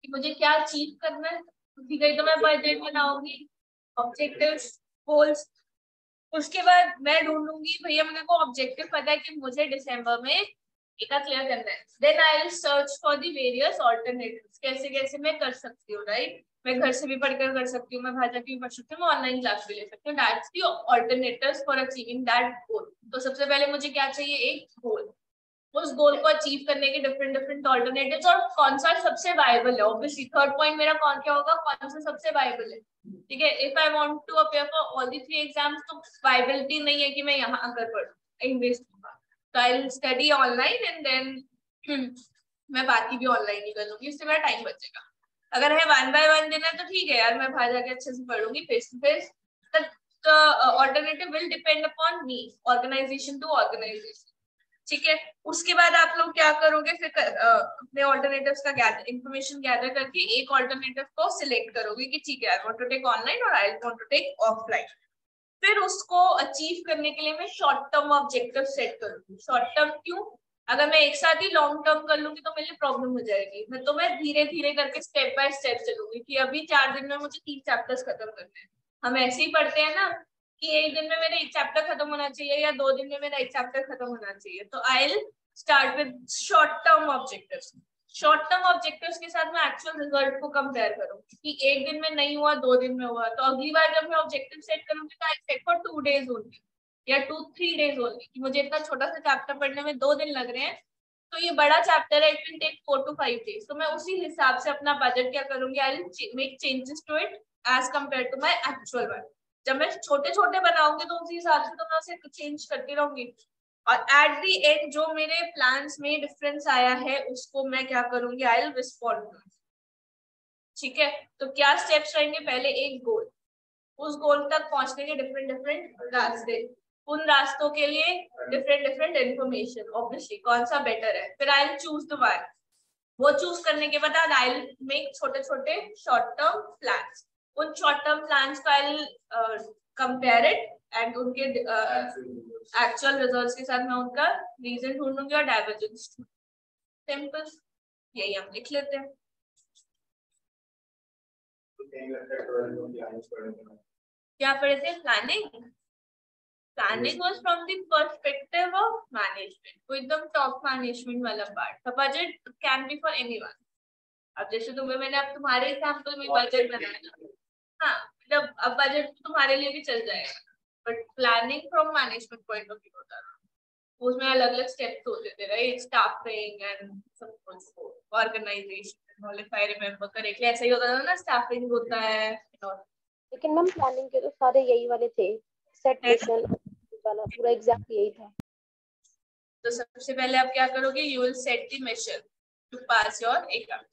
Speaker 1: कि मुझे क्या अचीव करना है, उसी का ही तो मैं बजट बनाऊंगी, ऑब्जेक्टिव्स, गोल्स। उसके बाद मैं ढूंढूंगी, भैया मेरे को ऑब्जेक्टिव पता है कि मुझे दिसंबर में एका क्लियर करना है। Then I will search for the various alternatives, कैसे कैसे मैं कर सकती हूँ, राइट? मैं घर से भी पढ़कर कर सकती हूँ, मैं बाहर जाके भी पढ़ सकती हूँ, मैं ऑनलाइन क्लास भी ले सकती हूँ। That's the alternatives for achieving that goal. तो सबसे पहले मुझे क्या चाहिए? एक गोल। उस गोल को अचीव करने के डिफरेंट डिफरेंट ऑल्टरनेटिव्स, और कौन सा सबसे वायबल है। ऑब्वियसली थर्ड पॉइंट मेरा कौन क्या होगा? कौन सा सबसे वायबल है। ठीक है, if I want to appear for all the 3 exams तो वायबिलिटी नहीं है कि मैं यहाँ आकर पढ़ूं, इन्वेस्ट होगा। तो I will study online and then मैं बाकी भी ऑनलाइन ही कर लूंगी, इससे मेरा टाइम बचेगा। अगर है 1 by 1 देना है तो ठीक है यार, मैं बाहर जाके अच्छे से पढ़ूंगी face to face. The alternative will depend upon me, organization to organization. ठीक है, उसके बाद आप लोग क्या करोगे? फिर अपने ऑल्टरनेटिव्स का इंफॉर्मेशन गैदर करके एक ऑल्टरनेटिव को सिलेक्ट करोगे कि ठीक है I want to take online और I want to take offline. फिर उसको अचीव करने के लिए मैं शॉर्ट टर्म ऑब्जेक्टिव सेट करूंगी। शॉर्ट टर्म क्यों? अगर मैं एक साथ ही लॉन्ग टर्म कर लूंगी तो मेरे लिए प्रॉब्लम हो जाएगी। मैं धीरे धीरे करके स्टेप बाय स्टेप चलूंगी कि अभी 4 दिन में मुझे 3 चैप्टर्स खत्म करने हैं। हम ऐसे ही पढ़ते हैं ना कि एक दिन में मेरा एक चैप्टर खत्म होना चाहिए या 2 दिन में मेरा एक चैप्टर खत्म होना चाहिए। तो I will start with short term objectives. Short term objectives के साथ मैं एक्चुअल रिजल्ट को कंपेयर करूंगी कि एक दिन में नहीं हुआ, 2 दिन में हुआ, तो अगली बार जब मैं ऑब्जेक्टिव सेट करूंगी तो आई सेट फॉर 2 days ओनली या 2-3 days ओनली, कि मुझे इतना छोटा सा चैप्टर पढ़ने में 2 दिन लग रहे हैं तो ये बड़ा चैप्टर है, it will take 4 to 5 days। तो मैं उसी हिसाब से अपना बजट क्या करूंगी? I will make changes to it as compare to my actual one. जब मैं छोटे छोटे बनाऊंगी तो उसी हिसाब से तो मैं उसे चेंज करती रहूंगी, और एट दी एंड जो मेरे प्लान्स में डिफरेंस आया है उसको मैं क्या करूंगी? I will respond. ठीक है, तो क्या स्टेप्स रहेंगे? पहले एक गोल, उस गोल तक पहुंचने के डिफरेंट डिफरेंट रास्ते, उन रास्तों के लिए डिफरेंट डिफरेंट इन्फॉर्मेशन, ऑब्वियसली कौन सा बेटर है। फिर I will choose the one. वो चूज करने के बाद आई विल मेक छोटे छोटे शॉर्ट टर्म प्लान्स। उन शॉर्ट टर्म प्लान्स को I will compare it and उनके एक्चुअल रिजल्ट्स के साथ मैं उनका रीजन ढूंढूंगी और डाइवर्जेंस। सिंपल, यही हम लिख लेते हैं। क्या पढ़े थे? Planning. Planning was from the perspective of management, तो एकदम टॉप मैनेजमेंट वाला पार्ट था। Budget can be for anyone. अब जैसे मैंने अब तुम्हारे एग्जांपल में बजट बनाया, हाँ मतलब अब बजट तुम्हारे लिए भी चल जाएगा, but planning from management point of view होता था। उसमें अलग अलग स्टेप्स होते थे, राइट? स्टाफिंग एंड सब कुछ, organisation, if I remember correctly ऐसा ही होता था ना, स्टाफिंग होता है।
Speaker 2: लेकिन मैम प्लानिंग के तो सारे यही वाले थे, सेट मिशन वाला पूरा एग्जैक्ट यही था।
Speaker 1: तो सबसे पहले आप क्या करोगे? You will set the mission to pass your exam.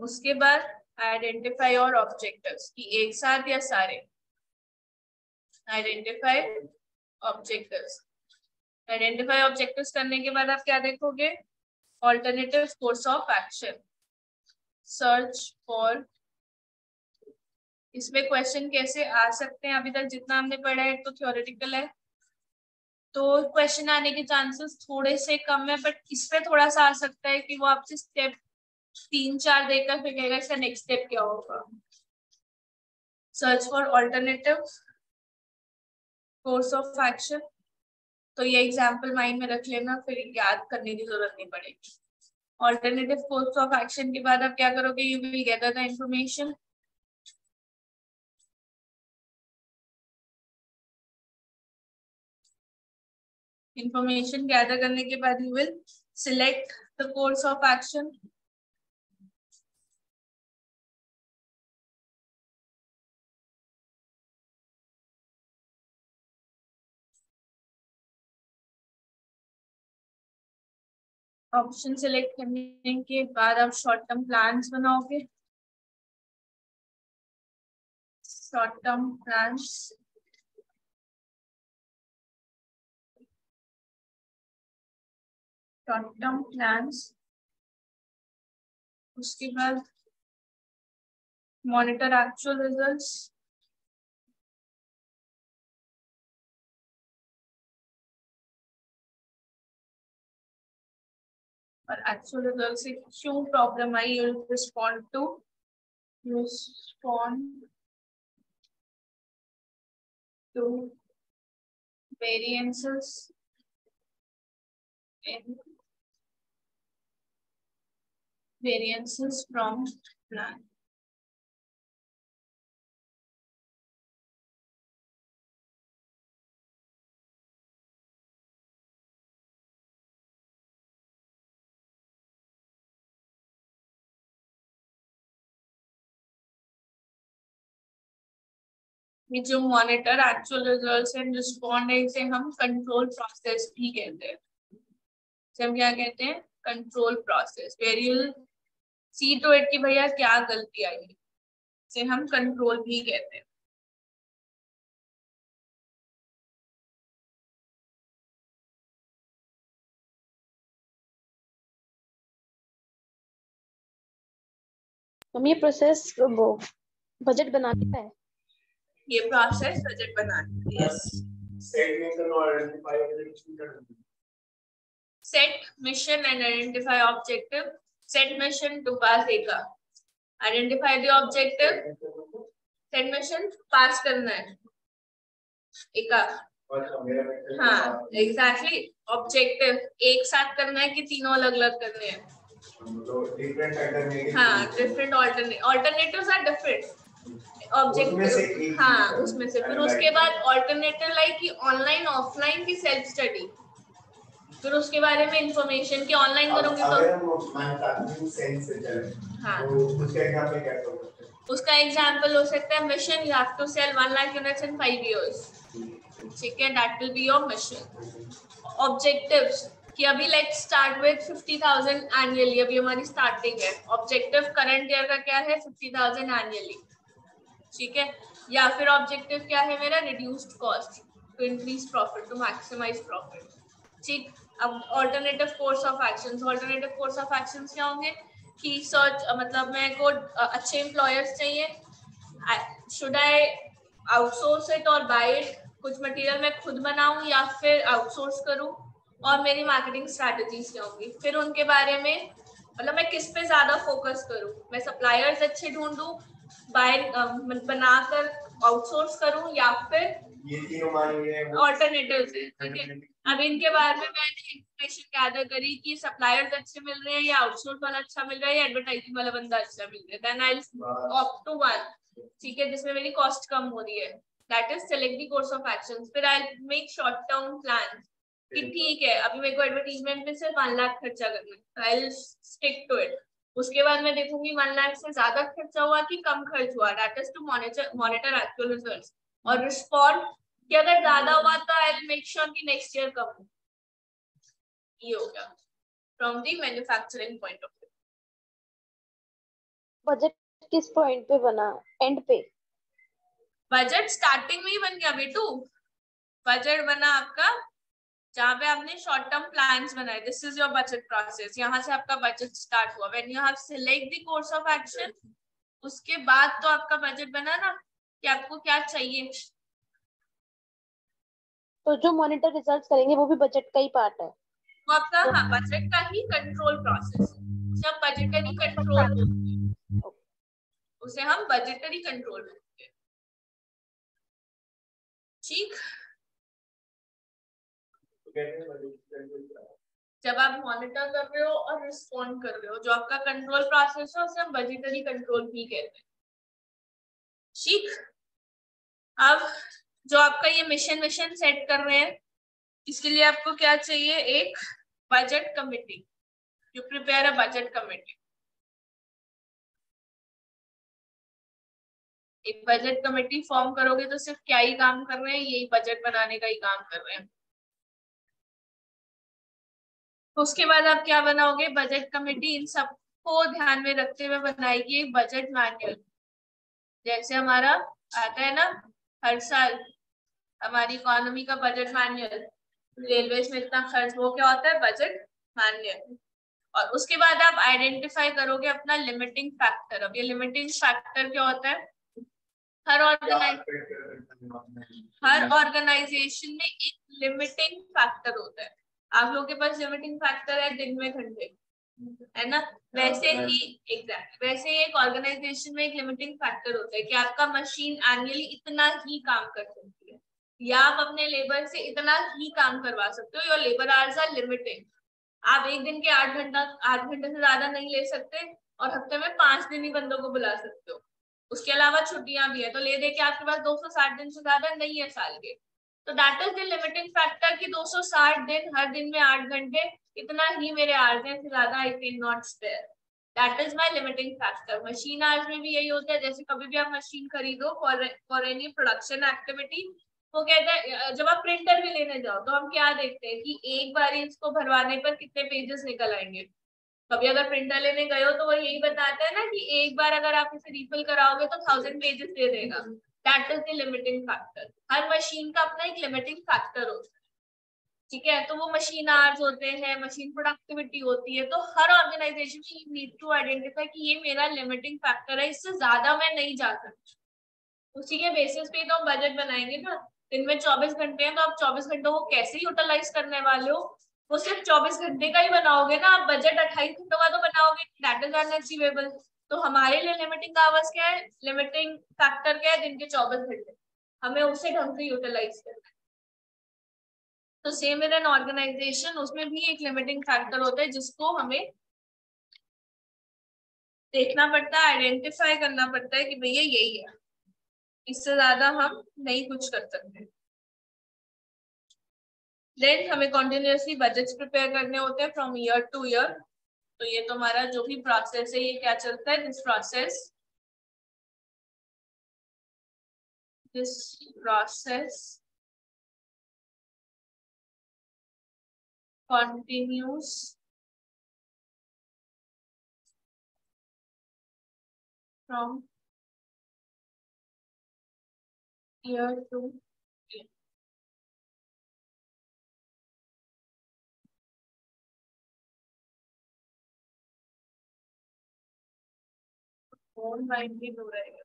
Speaker 1: उसके बाद आइडेंटिफाई योर ऑब्जेक्टिव्स, कि एक साथ या सारे। Identify objectives. आइडेंटिफाई ऑब्जेक्टिव्स करने के बाद आप क्या देखोगे? Alternative course of action, search for इसमें क्वेश्चन कैसे आ सकते हैं, अभी तक जितना हमने पढ़ा है तो थ्योरेटिकल है, तो क्वेश्चन आने के चांसेस थोड़े से कम है, बट इस पे थोड़ा सा आ सकता है कि वो आपसे स्टेप 3-4 देकर फिर कहेगा इसका नेक्स्ट स्टेप क्या होगा। Search for alternative course of action, तो ये एग्जाम्पल माइंड में रख लेना, फिर याद करने की जरूरत नहीं पड़ेगी। ऑल्टरनेटिव कोर्स ऑफ एक्शन के बाद आप क्या करोगे, you will gather the information. Information gather करने के बाद you will select the course of action. Option select करने के बाद आप शॉर्ट टर्म प्लान्स बनाओगे। Short term plans, short term plans, उसके बाद मॉनिटर एक्चुअल रिजल्ट्स, और एक्चुअल रिजल्ट से क्यों प्रॉब्लम आई, you respond to variances from plan. ये जो monitor actual results and respond है इसे हम कंट्रोल प्रोसेस भी कहते हैं। इसे हम क्या कहते हैं, control process, where you will see to it कि भैया क्या गलती आई, इसे हम कंट्रोल भी कहते हैं।
Speaker 2: हम ये प्रोसेस बजट बनाता है,
Speaker 1: ये प्रोसेस बजट बनाती है। Set mission and identify objective. Set mission to pass एका, identify the objective. Set mission pass करना है एका, हाँ एग्जैक्टली। ऑब्जेक्टिव एक साथ करना है कि तीनों अलग अलग करने हैं, हाँ different alternatives are different objective, हाँ उसमें से। फिर उसके बाद ऑल्टरनेटिव लाइक कि ऑनलाइन ऑफलाइन की सेल्फ स्टडी, फिर उसके बारे में इंफॉर्मेशन कि ऑनलाइन करोगे तो हाँ उसका एग्जांपल हो सकता है mission, you have to sell 1 lakh units in 5 years, ठीक है, that will be your mission. Objectives कि अभी लेट्स स्टार्ट विद 50,000 एनुअली, अभी हमारी स्टार्टिंग है। ऑब्जेक्टिव करंट ईयर का क्या है, 50,000 एनुअली, ठीक है। या फिर ऑब्जेक्टिव क्या है मेरा, reduced cost to increase profit, to maximise profit, ठीक। अब alternative course of actions, alternative course of actions क्या होंगे कि सर्च, मतलब मेरे को अच्छे एम्प्लॉयर्स चाहिए, शुड आई आउटसोर्स इट और बाय इट, कुछ मटेरियल मैं खुद बनाऊं या फिर आउटसोर्स करूं, और मेरी मार्केटिंग स्ट्रैटेजीज क्या होंगी। फिर उनके बारे में मतलब मैं किस पे ज्यादा फोकस करूं, मैं सप्लायर्स अच्छे ढूंढूं, बाय बनाकर आउटसोर्स करूं, या फिर
Speaker 3: ये तीनों मानेंगे
Speaker 1: ऑल्टरनेटिव्स है, ठीक है। अब इनके बारे में मैंने इंफॉर्मेशन गैदर करी कि सप्लायर्स अच्छे मिल रहे हैं या आउटसोर्स वाला अच्छा मिल रहा है या एडवर्टाइजिंग वाला बंदा अच्छा मिल रहा है, then I will opt to one, ठीक है, जिसमें मेरी कॉस्ट कम हो रही है, that is select the course of actions. फिर I make short term plan कि ठीक है अभी मेरे को एडवर्टाइजमेंट में सिर्फ 1 लाख खर्चा करना है, I will stick to it. उसके बाद मैं देखूंगी 1 लाख से ज्यादा खर्चा हुआ कि कम खर्च हुआ, that is to monitor actual results. और रिस्पॉन्ड कि अगर ज्यादा हुआ तो आई विल मेक श्योर कि नेक्स्ट ईयर कम हो। ये हो गया from the manufacturing point of view.
Speaker 2: Budget किस पॉइंट पे बना, एंड पे?
Speaker 1: बजट स्टार्टिंग में ही बन गया बेटू, बजट बना आपका जहाँ पे आपने शॉर्ट टर्म प्लान्स बनाए, this is your budget process, यहाँ से आपका बजट स्टार्ट हुआ। When you have select the course of action, उसके बाद तो आपका बजट बना ना कि आपको क्या चाहिए।
Speaker 2: तो जो मॉनिटर रिजल्ट्स करेंगे वो भी बजट का ही पार्ट है।
Speaker 1: वो आपका, हाँ, बजट का ही कंट्रोल प्रोसेस, जब बजटरी कंट्रोल होती है उसे हम बजटरी कंट्रोल बोलते हैं। ठीक, जब आप मॉनिटर कर रहे हो और रिस्पॉन्ड कर रहे हो, जो आपका कंट्रोल प्रोसेस है उसे हम बजटरी कंट्रोल भी कहते हैं। ठीक, अब जो आपका ये मिशन सेट कर रहे हैं, इसके लिए आपको क्या चाहिए, एक budget committee. You prepare a budget committee. एक बजट कमेटी फॉर्म करोगे तो सिर्फ क्या ही काम कर रहे हैं, यही बजट बनाने का ही काम कर रहे हैं। तो उसके बाद आप क्या बनाओगे, बजट कमेटी इन सबको ध्यान में रखते हुए बनाएगी एक बजट मैनुअल। जैसे हमारा आता है ना हर साल हमारी इकोनॉमी का बजट मैनुअल, रेलवे में इतना खर्च, वो क्या होता है, बजट मैनुअल। और उसके बाद आप आइडेंटिफाई करोगे अपना लिमिटिंग फैक्टर। अब ये लिमिटिंग फैक्टर क्या होता है, हर ऑर्गेनाइजेशन में एक लिमिटिंग फैक्टर होता है। आप लोगों के पास लिमिटिंग फैक्टर है दिन में घंटे, है ना, वैसे ही एग्जैक्ट वैसे ही एक ऑर्गेनाइजेशन में एक लिमिटिंग फैक्टर होता है कि आपका मशीन एनुअली इतना ही काम कर सकती है, या आप अपने लेबर से इतना ही काम करवा सकते हो। Your labour hours are limited. आप एक दिन के 8 घंटे से ज्यादा नहीं ले सकते, और हफ्ते में 5 दिन ही बंदों को बुला सकते हो। उसके अलावा छुट्टियां भी है, तो ले दे के आपके पास 260 दिन से ज्यादा नहीं है साल के। तो that is the limiting factor कि 260 दिन, हर दिन में 8 घंटे, इतना ही मेरे आवर्स हैं, ज्यादा I can not spare. That is my limiting factor. Machine hours में भी यही होता है। जैसे कभी भी आप मशीन खरीदो फॉर एनी प्रोडक्शन एक्टिविटी, वो कहता है, जब आप प्रिंटर भी लेने जाओ तो हम क्या देखते हैं कि एक बार इसको भरवाने पर कितने पेजेस निकल आएंगे। कभी अगर प्रिंटर लेने गए हो तो वो यही बताता है ना कि एक बार अगर आप इसे रिफिल कराओगे तो 1000 पेजेस दे देगा। That is the limiting factor. Her machine का अपना एक लिमिटिंग फैक्टर होता है, ठीक है। तो वो मशीन आवर्स होते हैं, मशीन प्रोडक्टिविटी होती है। तो हर ऑर्गेनाइजेशन में यू नीड टू आइडेंटिफाई कि ये मेरा लिमिटिंग फैक्टर है, इससे ज्यादा मैं नहीं जा सकती। उसी के बेसिस पे तो हम बजट बनाएंगे ना। दिन में 24 घंटे हैं, तो आप 24 घंटों को कैसे यूटिलाइज करने वाले हो, वो सिर्फ 24 घंटे का ही बनाओगे ना। आप बजट 28 घंटों का तो बनाओगे, दैट इज अनअचीवेबल। तो हमारे लिए लिमिटिंग आवर्स क्या है, लिमिटिंग फैक्टर क्या है, दिन के 24 घंटे। हमें उसे ढंग से यूटिलाइज करना है। तो सेम इन एन ऑर्गेनाइजेशन, उसमें भी एक लिमिटिंग फैक्टर होता है जिसको हमें देखना पड़ता है, आइडेंटिफाई करना पड़ता है कि भैया यही है, इससे ज्यादा हम नहीं कुछ कर सकते। देन हमें कॉन्टिन्यूसली बजट्स प्रिपेयर करने होते हैं फ्रॉम ईयर टू ईयर। तो ये तो हमारा जो भी प्रोसेस है, ये क्या चलता है, this process continues from year to year. Phone mind भी दूर रहेगा।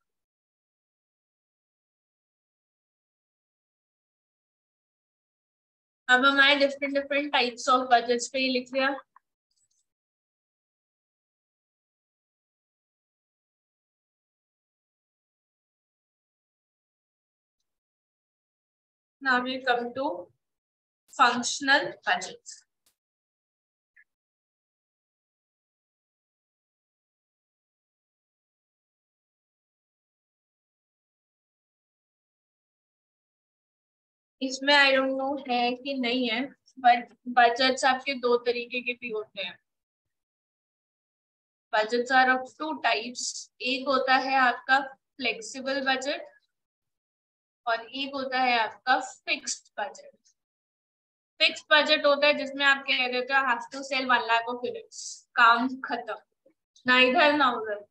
Speaker 1: अब हमारे डिफरेंट टाइप्स ऑफ बजट्स पे ही लिख लिया। Now we come to functional budgets. इसमें आई डोंट नो है कि नहीं है, बट बजट्स आपके दो तरीके के भी होते हैं। Budgets are of two types. एक होता है आपका फ्लेक्सिबल बजट और एक होता है आपका फिक्स्ड बजट। फिक्स्ड बजट होता है जिसमें आप कह देते हो have to sell 1 lakh of units, काम खत्म, ना इधर ना उधर।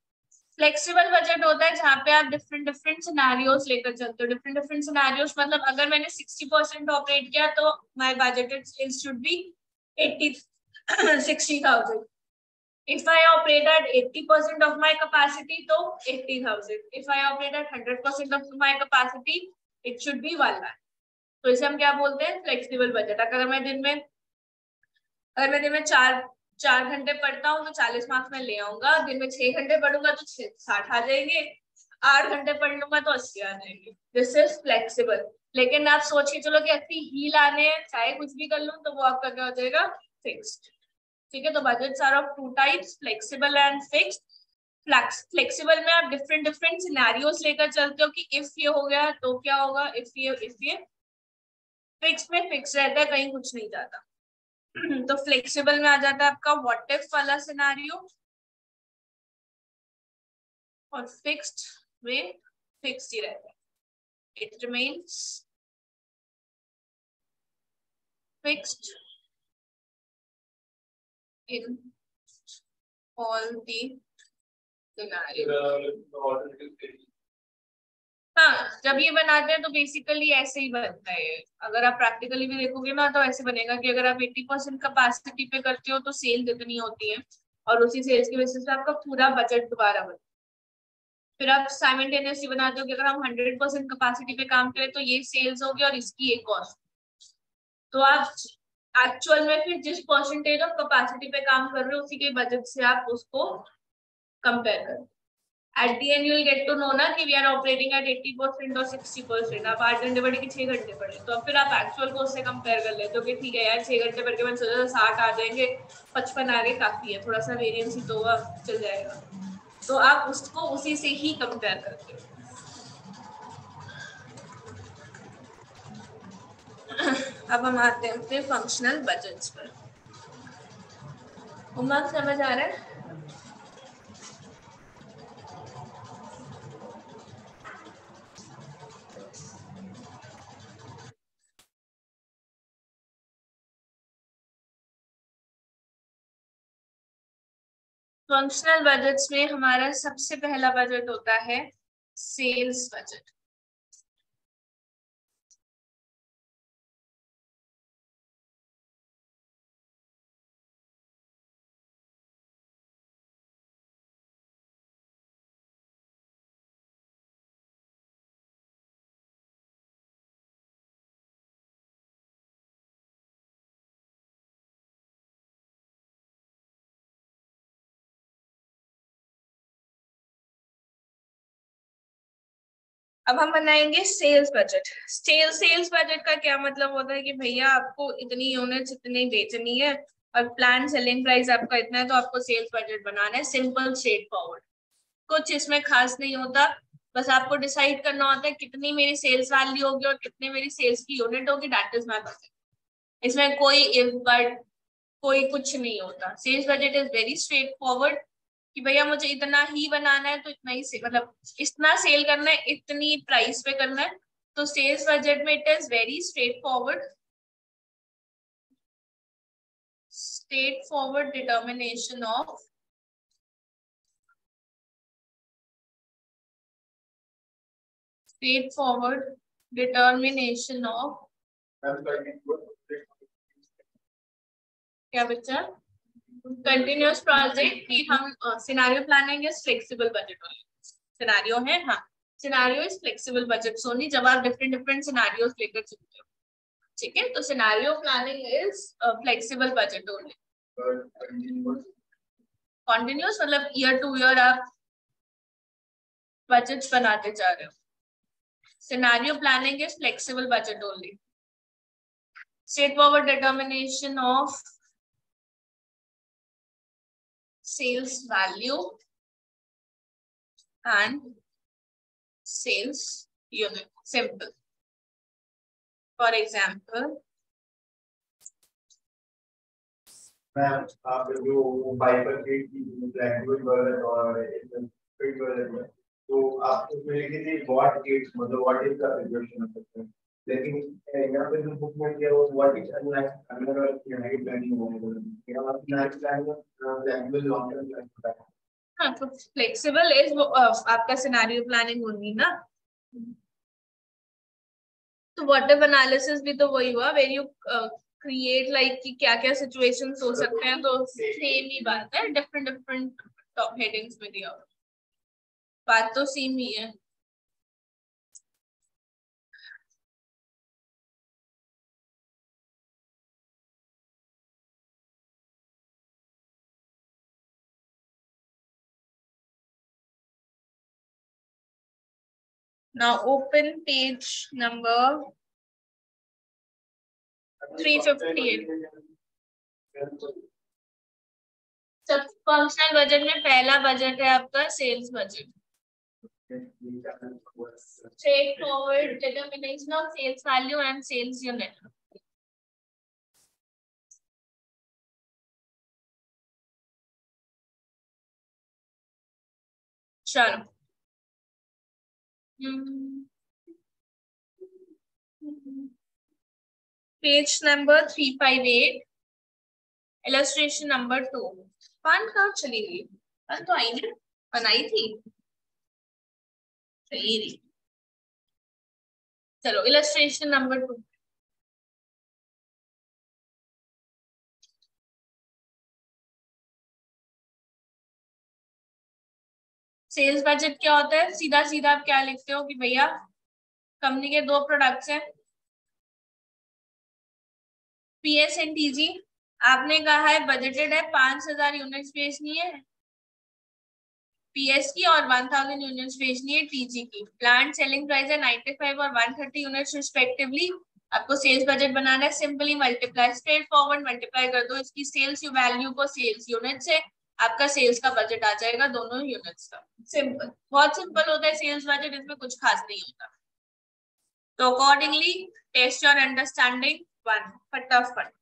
Speaker 1: फ्लेक्सिबल बजट होता है जहाँ पे आप डिफरेंट सिनेरियोस लेकर चलते हो। डिफरेंट सिनेरियोस मतलब अगर मैंने 60% ऑपरेट किया तो my budgeted sales should be 60,000। If I operate at 80% of my capacity, तो 80,000. If I operate at 100% of my capacity, it should be 1 lakh. तो इसे हम क्या बोलते हैं? Flexible budget. अगर मैं दिन में 4 घंटे पढ़ता हूँ तो 40 मार्क्स में ले आऊंगा. दिन में 6 घंटे पढ़ूंगा तो 60 आ जाएंगे. 8 घंटे पढ़ लूंगा तो 80 आ जाएंगे. This is flexible. लेकिन आप सोच के चलो कि 80 ही लाने हैं, चाहे कुछ भी कर लूं, तो वो आपका क्या हो जाएगा? फिक्स्ड. ठीक है. तो budgets are of 2 types, flexible and fixed. Flexible में आप डिफरेंट सिनेरियोस लेकर चलते हो कि इफ ये हो गया तो क्या होगा, इफ ये. फिक्स में फिक्स रहता है, कहीं कुछ नहीं जाता. तो फ्लेक्सिबल में आ जाता है आपका व्हाट इफ वाला सिनेरियो, और फिक्स्ड में फिक्स्ड ही रहता है. It remains fixed in all the scenarios. हाँ, जब ये बनाते हैं तो बेसिकली ऐसे ही बनता है. अगर आप प्रैक्टिकली भी देखोगे ना तो ऐसे बनेगा कि अगर आप 80% कैपेसिटी पे करते हो तो सेल इतनी होती है, और उसी सेल्स की बेसिस पे आपका पूरा बजट दोबारा बनता है. फिर आप साइमल्टेनियसली बनाते हो कि अगर हम 100% कैपेसिटी पे काम करें तो ये सेल्स होगी और इसकी एक कॉस्ट. तो आप एक्चुअल में फिर जिस परसेंटेज ऑफ कैपेसिटी पे काम कर रहे हो उसी के बजट से आप उसको कंपेयर करें. At the end you will get to know ना कि वी आर ऑपरेटिंग एट 80% और 60%. आप 8 घंटे पढ़े कि 6 घंटे पढ़े, तो अब फिर आप एक्चुअल को उससे कंपेयर कर लेते हो कि ठीक है यार 6 घंटे पढ़ के मैंने सोचा 60 आ जाएंगे, 55 आ गए, काफी है, थोड़ा सा वेरिएंस ही तो चल जाएगा. तो आप उसको उसी से ही कंपेयर करते हो. अब हम आते हैं अपने फंक्शनल बजट्स पर. उम्मीद समझ आ रहा है? फंक्शनल बजट्स में हमारा सबसे पहला बजट होता है सेल्स बजट. अब हम बनाएंगे सेल्स बजट. सेल्स बजट का क्या मतलब होता है कि भैया आपको इतनी यूनिट्स इतनी बेचनी है और प्लान सेलिंग प्राइस आपका इतना है, तो आपको सेल्स बजट बनाना है. सिंपल स्ट्रेट फॉरवर्ड, कुछ इसमें खास नहीं होता. बस आपको डिसाइड करना होता है कितनी मेरी सेल्स वैल्यू होगी और कितनी मेरी सेल्स की यूनिट होगी. That is my budget. इसमें कोई इफ बट कोई कुछ नहीं होता. Sales budget is very straightforward कि भैया मुझे इतना ही बनाना है तो इतना ही से मतलब इतना सेल करना है, इतनी प्राइस पे करना है. तो सेल्स बजट में it is very straight forward determination of क्या बच्चा? कंटिन्यूअस प्रोजेक्ट की हम scenario planning is flexible budget only. Scenario है, हाँ, scenario is flexible budget only जब आप डिफरेंट सिनेरियोस लेकर चलते हो. ठीक है. तो scenario planning is flexible budget only. Continuous मतलब ईयर टू ईयर आप बजट बनाते जा रहे हो. Scenario planning is flexible budget only. Straight forward determination of sales value and sales unit. Simple. For example,
Speaker 3: आप जो बाइफरकेट की लैंग्वेज वर्जन और फिट वर्जन है, तो आप उसमें लिखी थी व्हाट इज, मतलब व्हाट इज का प्रिपरेशन हो सकता है. लेकिन यहाँ पे जो बुक में किया वो what is under height planning होगा. यहाँ आप height planning language long term planning होता है.
Speaker 1: हाँ, तो फ्लेक्सिबल इज आपका सिनेरियो प्लानिंग होगी ना. तो व्हाट इफ एनालिसिस भी तो वही हुआ, वेर यू क्रिएट लाइक कि क्या क्या सिचुएशंस हो सकते हैं, तो सेम ही बात है, डिफरेंट डिफरेंट टॉप हेडिंग्स में दिया, बात तो सेम ही है। Now open page number 358. सब फंक्शनल बजट में पहला बजट है आपका sales budget. Straightforward determination of sales value and sales unit. चलो पेज नंबर 358 इलस्ट्रेशन नंबर 2। फन कहाँ चली गई? फन तो आई ना, बनाई थी सही रही। चलो इलस्ट्रेशन नंबर 2। सेल्स बजट क्या होता है? सीधा सीधा आप क्या लिखते हो कि भैया कंपनी के 2 प्रोडक्ट्स हैं, पीएस एंड टीजी। आपने कहा है बजटेड है 5000 यूनिट्स बेचनी है पीएस की और 1000 यूनिट्स बेचनी है टीजी की। प्लांट सेलिंग प्राइस है 95 और 130 यूनिट्स रिस्पेक्टिवली। आपको सेल्स बजट बनाना है, simply multiply, straight forward multiply कर दो इसकी सेल्स वैल्यू को सेल्स यूनिट से, आपका सेल्स का बजट आ जाएगा दोनों यूनिट्स का। सिंपल, बहुत सिंपल होता है सेल्स बजट, इसमें कुछ खास नहीं होता। तो अकॉर्डिंगली टेस्ट योर अंडरस्टैंडिंग 1 फटाफट।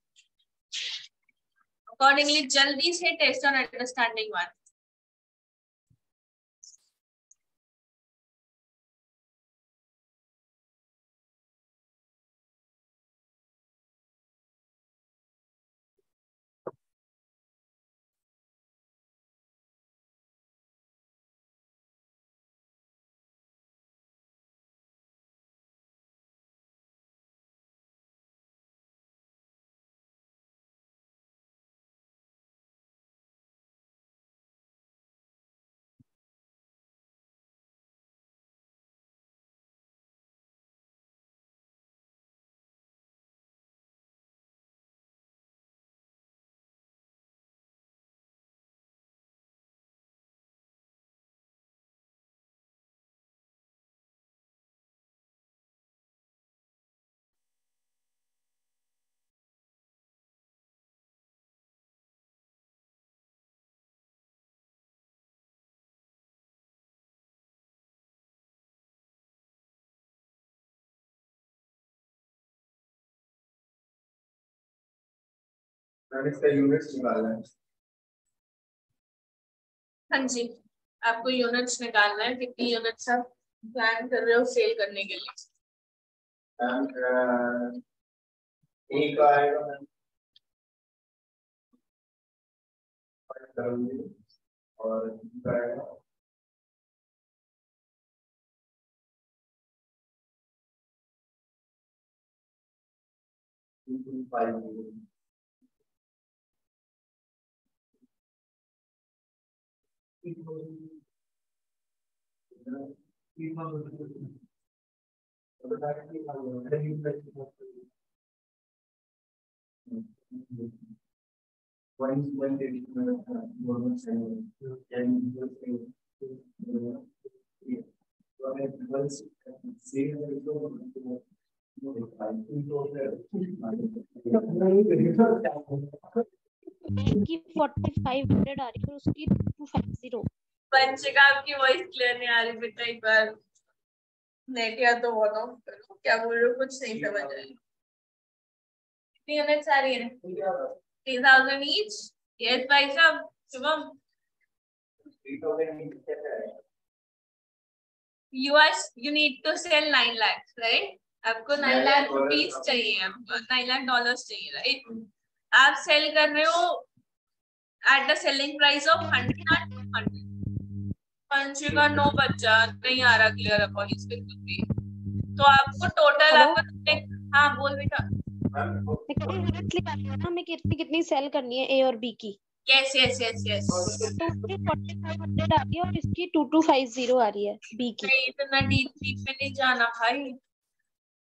Speaker 1: अकॉर्डिंगली जल्दी से टेस्ट योर अंडरस्टैंडिंग 1।
Speaker 3: इसका यूनिट्स निकालना है।
Speaker 1: हाँ जी, आपको यूनिट्स निकालना है, कितनी यूनिट्स आप प्लान कर रहे हो सेल करने के लिए।
Speaker 3: एक आएगा और आएगा 5
Speaker 2: की 4500 आ रही है, उसकी 250।
Speaker 1: वंशिका आपकी वॉइस क्लियर नहीं आ रही बेटा, एक बार नेट या तो ऑन ऑफ करो, क्या बोल रहे हो कुछ नहीं समझ आ रही। कितनी यूनिट्स आ रही है? 3000 ईच। यस भाई साहब Shubham. you need to sell 9 lakhs, right? आपको 9 लाख रुपीस चाहिए, आपको 9 लाख डॉलर्स चाहिए, राइट? आप सेल कर रहे हो at the selling price of 100। Panchika 9 बच्चा नहीं आ रहा क्लियर है वॉइस बिल्कुल भी। तो आपको टोटल आपको, हाँ बोल बेटा।
Speaker 2: हमें कितनी सेल करनी है ए और बी की।
Speaker 1: Yes yes yes yes.
Speaker 2: तो उसकी 4500 आ रही है और इसकी 2250 आ रही है बी की।
Speaker 1: नहीं इतना डीप में नहीं जाना भाई।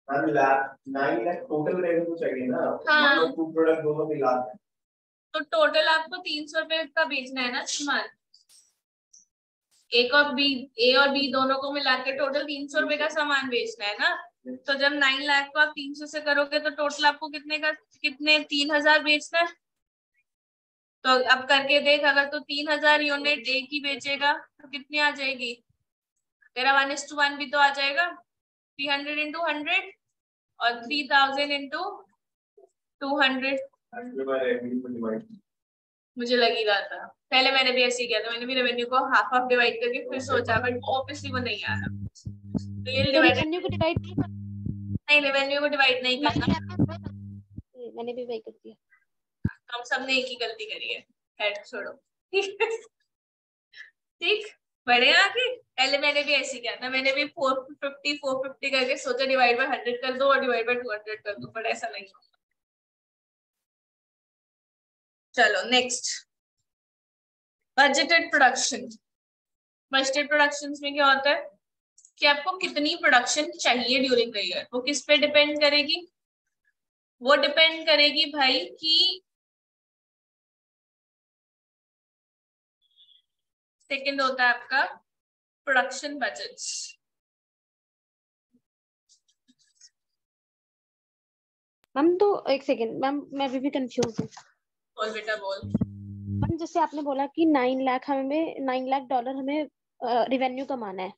Speaker 3: 9 लाख टोटल रेवेन्यू चाहिए ना।
Speaker 1: हाँ।
Speaker 3: टू प्रोडक्ट दोनों मिला के।
Speaker 1: तो टोटल आपको 300 रुपए का बेचना है ना सामान। ए और बी दोनों को मिला के टोटल 300 रुपए का सामान बेचना है ना। तो जब 9 लाख को आप 300 से करोगे तो टोटल आपको कितने 3000 बेचना है। तो अब करके देख, अगर तो 3000 यूनिट ए की बेचेगा तो कितनी आ जाएगी तेरा 1:1 भी तो आ जाएगा। 300 into 100 और 3000 into 200। मुझे लग ही रहा था, पहले मैंने भी ऐसे ही किया था, मैंने भी रेवेन्यू को हाफ हाफ डिवाइड करके फिर सोचा, बट ऑब्वियसली वो नहीं आ रहा। तो ये
Speaker 2: रेवेन्यू को डिवाइड
Speaker 1: नहीं, रेवेन्यू को डिवाइड नहीं करना।
Speaker 2: मैंने भी वही कर दिया।
Speaker 1: हम सब ने एक ही गलती करी है, हेड छोड़ो। ठीक, बढ़े आगे। पहले मैंने भी ऐसे किया था, मैंने भी 450 करके सोचा डिवाइड बाय 100 कर दो और डिवाइड बाय 200 कर दो, बट ऐसा नहीं होगा। चलो next, budgeted production. Budgeted productions में क्या होता है कि आपको कितनी प्रोडक्शन चाहिए ड्यूरिंग द ईयर। वो किस पे डिपेंड करेगी, वो डिपेंड करेगी भाई कि सेकंड होता है आपका प्रोडक्शन बजट्स।
Speaker 2: मैम तो एक सेकंड मैम, मैं अभी भी कंफ्यूज हूँ।
Speaker 1: बोल बेटा बोल।
Speaker 2: मैम जैसे आपने बोला कि 9 लाख डॉलर हमें रिवेन्यू कमाना है,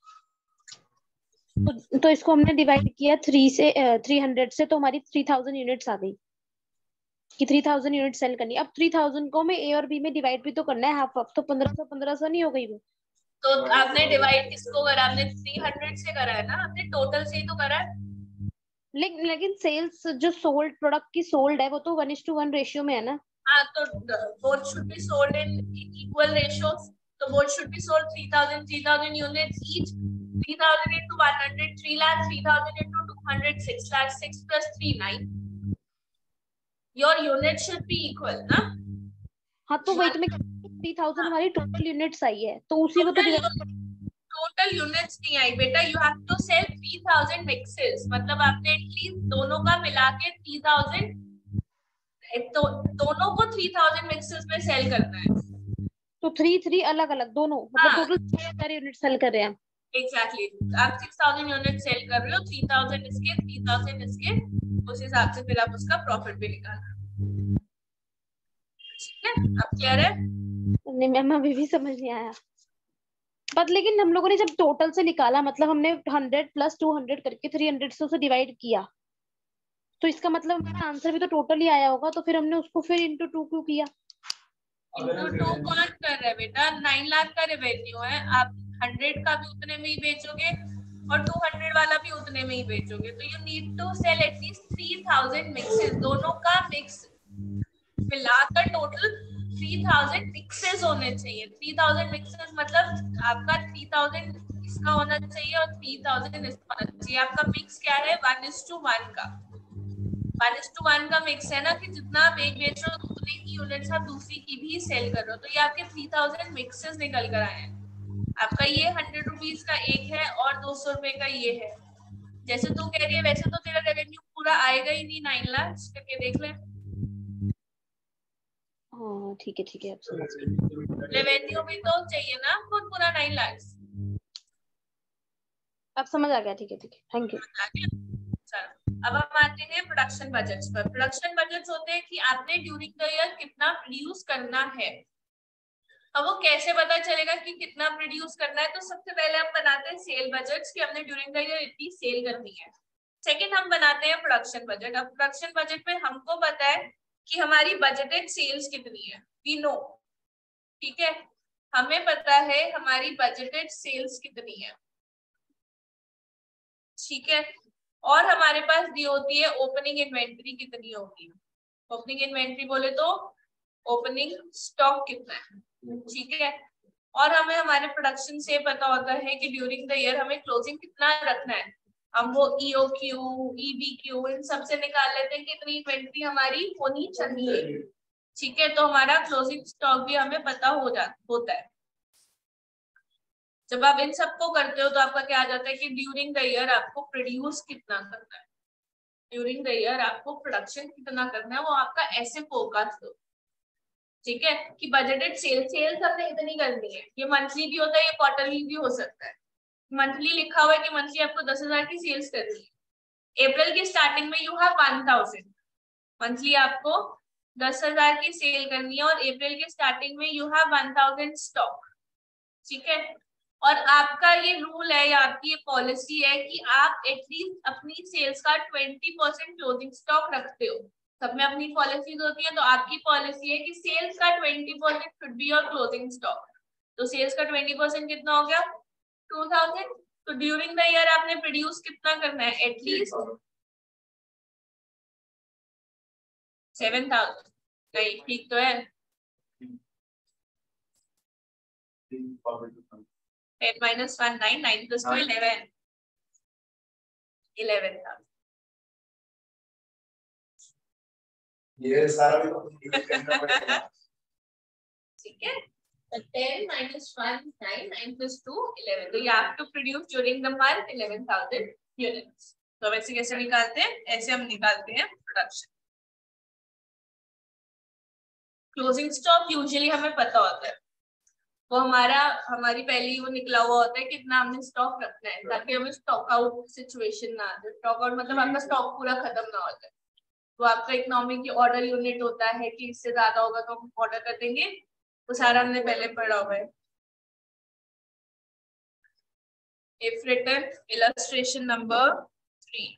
Speaker 2: तो इसको हमने डिवाइड किया 300 से, तो हमारी 3000 यूनिट्स आ गई कि 3000 यूनिट सेल करनी। अब 3000 को हमें ए और बी में डिवाइड भी तो करना है, हाफ हाफ, तो 1500 नहीं हो गई वो।
Speaker 1: तो आपने डिवाइड किसको करा, आपने 300 से करा है ना, आपने टोटल से ही तो करा है।
Speaker 2: लेकिन सेल्स जो सोल्ड प्रोडक्ट की सोल्ड है वो तो 1:1 रेशियो में है ना।
Speaker 1: हाँ, तो both should be sold in equal ratios. तो both should be sold 3000 units each. 3000 into 100 3 lakh, 3000 into 200 6 lakh, 6 plus 3 9. Your unit should be equal ना।
Speaker 2: हाँ तो वही तो मैं 3000 हमारी टोटल यूनिट्स आई है, तो उसी को तो
Speaker 1: टोटल यूनिट्स नहीं आई बेटा, you have to sell 3000 mixes, मतलब आपने एटलीस्ट दोनों का मिला के 3000, तो दोनों को 3000 मिक्सेस में सेल करना है।
Speaker 2: तो 3 अलग अलग दोनों, मतलब टोटल 6000 यूनिट सेल कर रहे हैं।
Speaker 1: एग्जैक्टली, आप 6000 यूनिट सेल कर रहे हो, 3000 इसके 3000 इसके, उस हिसाब से फिर आप उसका प्रॉफिट भी निकालना। ठीक है, अब क्लियर है?
Speaker 2: नहीं मैम अभी भी समझ नहीं आया, बट लेकिन हम लोगों ने जब टोटल से निकाला, मतलब हमने 100 + 200 करके 300 से उसे डिवाइड किया, तो इसका मतलब हमारा आंसर भी तो टोटल ही आया होगा, तो फिर हमने उसको फिर into 2 क्यों किया?
Speaker 1: into 2 कौन कर रहा है बेटा, 9 लाख का रेवेन्यू है, आप 100 का भी उतने में ही बेचोगे और 200 वाला भी उतने में ही बेचोगे, तो you need to sell at least 3000 mixes, दोनों का मिक्स मिलाकर टोटल 3000 मिक्सेस होने चाहिए। 3000 मिक्सेस मतलब आपका 3000 इसका होना चाहिए और 3000 इसका होना चाहिए। आपका मिक्स क्या है, 1:1 का। 1:1 का मिक्स है ना, कि जितना आप एक बेच रहे हो उतने ही यूनिट्स आप दूसरी की भी सेल कर रहे हो, तो ये आपके 3000 मिक्सेस निकल कर आए हैं। आपका ये 100 रुपीज का एक है और 200 रुपए का ये है। जैसे तू कह रही है वैसे तो तेरा रेवेन्यू पूरा आएगा ही नहीं 9 लाख, करके देख ले।
Speaker 2: हाँ ठीक है अब समझ गई।
Speaker 1: रेवेन्यू भी तो चाहिए ना आपको पूरा 9 लाख।
Speaker 2: अब समझ आ गया, ठीक है थैंक यू।
Speaker 1: अब हम आते हैं प्रोडक्शन बजट्स पर। प्रोडक्शन बजट्स होते हैं कि आपने ड्यूरिंग द ईयर कितना प्रोड्यूस करना है। अब वो कैसे पता चलेगा कि कितना प्रोड्यूस करना है, तो सबसे पहले हम बनाते हैं सेल बजट्स कि हमने ड्यूरिंग द ईयर इतनी सेल करनी है। सेकंड हम बनाते हैं प्रोडक्शन बजट। अब प्रोडक्शन बजट में हमको पता है कि हमारी बजटेड सेल्स कितनी है, वी नो, ठीक है, हमें पता है हमारी बजटेड सेल्स कितनी है, ठीक है, और हमारे पास दी होती है ओपनिंग इन्वेंटरी कितनी होगी। ओपनिंग इन्वेंटरी बोले तो ओपनिंग स्टॉक कितना है, ठीक है, और हमें हमारे प्रोडक्शन से पता होता है कि ड्यूरिंग द ईयर हमें क्लोजिंग कितना रखना है। हम वो EOQ, EBQ इन सब से निकाल लेते हैं कि इतनी इन्वेंट्री हमारी होनी चाहिए। ठीक है, तो हमारा क्लोजिंग स्टॉक भी हमें पता होता है। जब आप इन सबको करते हो तो आपका क्या आ जाता है कि ड्यूरिंग द ईयर आपको प्रोड्यूस कितना करना है, ड्यूरिंग द ईयर आपको प्रोडक्शन कितना करना है, वो आपका ऐसे फोरकास्ट हो। ठीक है, कि बजटेड सेल्स हमने इतनी करनी है। ये मंथली भी होता है, ये क्वार्टरली भी हो सकता है। मंथली लिखा हुआ है कि मंथली आपको 10,000 की सेल्स करनी है। अप्रैल की स्टार्टिंग में यू हैव 1000 मंथली आपको 10,000 की सेल करनी है और अप्रैल के स्टार्टिंग में यू हैव 1000 स्टॉक। ठीक है, और आपका ये रूल है या आपकी ये पॉलिसी है कि आप एटलीस्ट अपनी सेल्स का 20% क्लोजिंग स्टॉक रखते हो। सब में अपनी पॉलिसीज होती है, तो आपकी पॉलिसी है कि सेल्स का 20% should be your closing stock. तो सेल्स का 20% कितना हो गया 2000। तो ड्यूरिंग द ईयर आपने प्रोड्यूस कितना करना है, एटलीस्ट 7000। नहीं ठीक तो है, 10 minus 1 9 9 plus 2 11 11,000।
Speaker 3: ये सारा भी तो करना पड़ेगा।
Speaker 1: ठीक है, 10 minus 1 9 9 plus 2 11। तो you have to produce during the month 11,000 units। तो वैसे कैसे निकालते हैं, ऐसे हम निकालते हैं प्रोडक्शन। क्लोजिंग स्टॉक यूजुअली हमें पता होता है, वो हमारी पहले ही वो निकला हुआ होता है कितना हमने स्टॉक रखना है, ताकि हमें स्टॉक आउट सिचुएशन ना आ जाए। स्टॉक आउट मतलब आपका स्टॉक पूरा खत्म ना हो जाए। तो आपका इकोनॉमिक की ऑर्डर यूनिट होता है कि इससे ज्यादा होगा तो हम ऑर्डर कर देंगे, वो सारा हमने पहले पढ़ा हुआ है। If written, illustration number 3।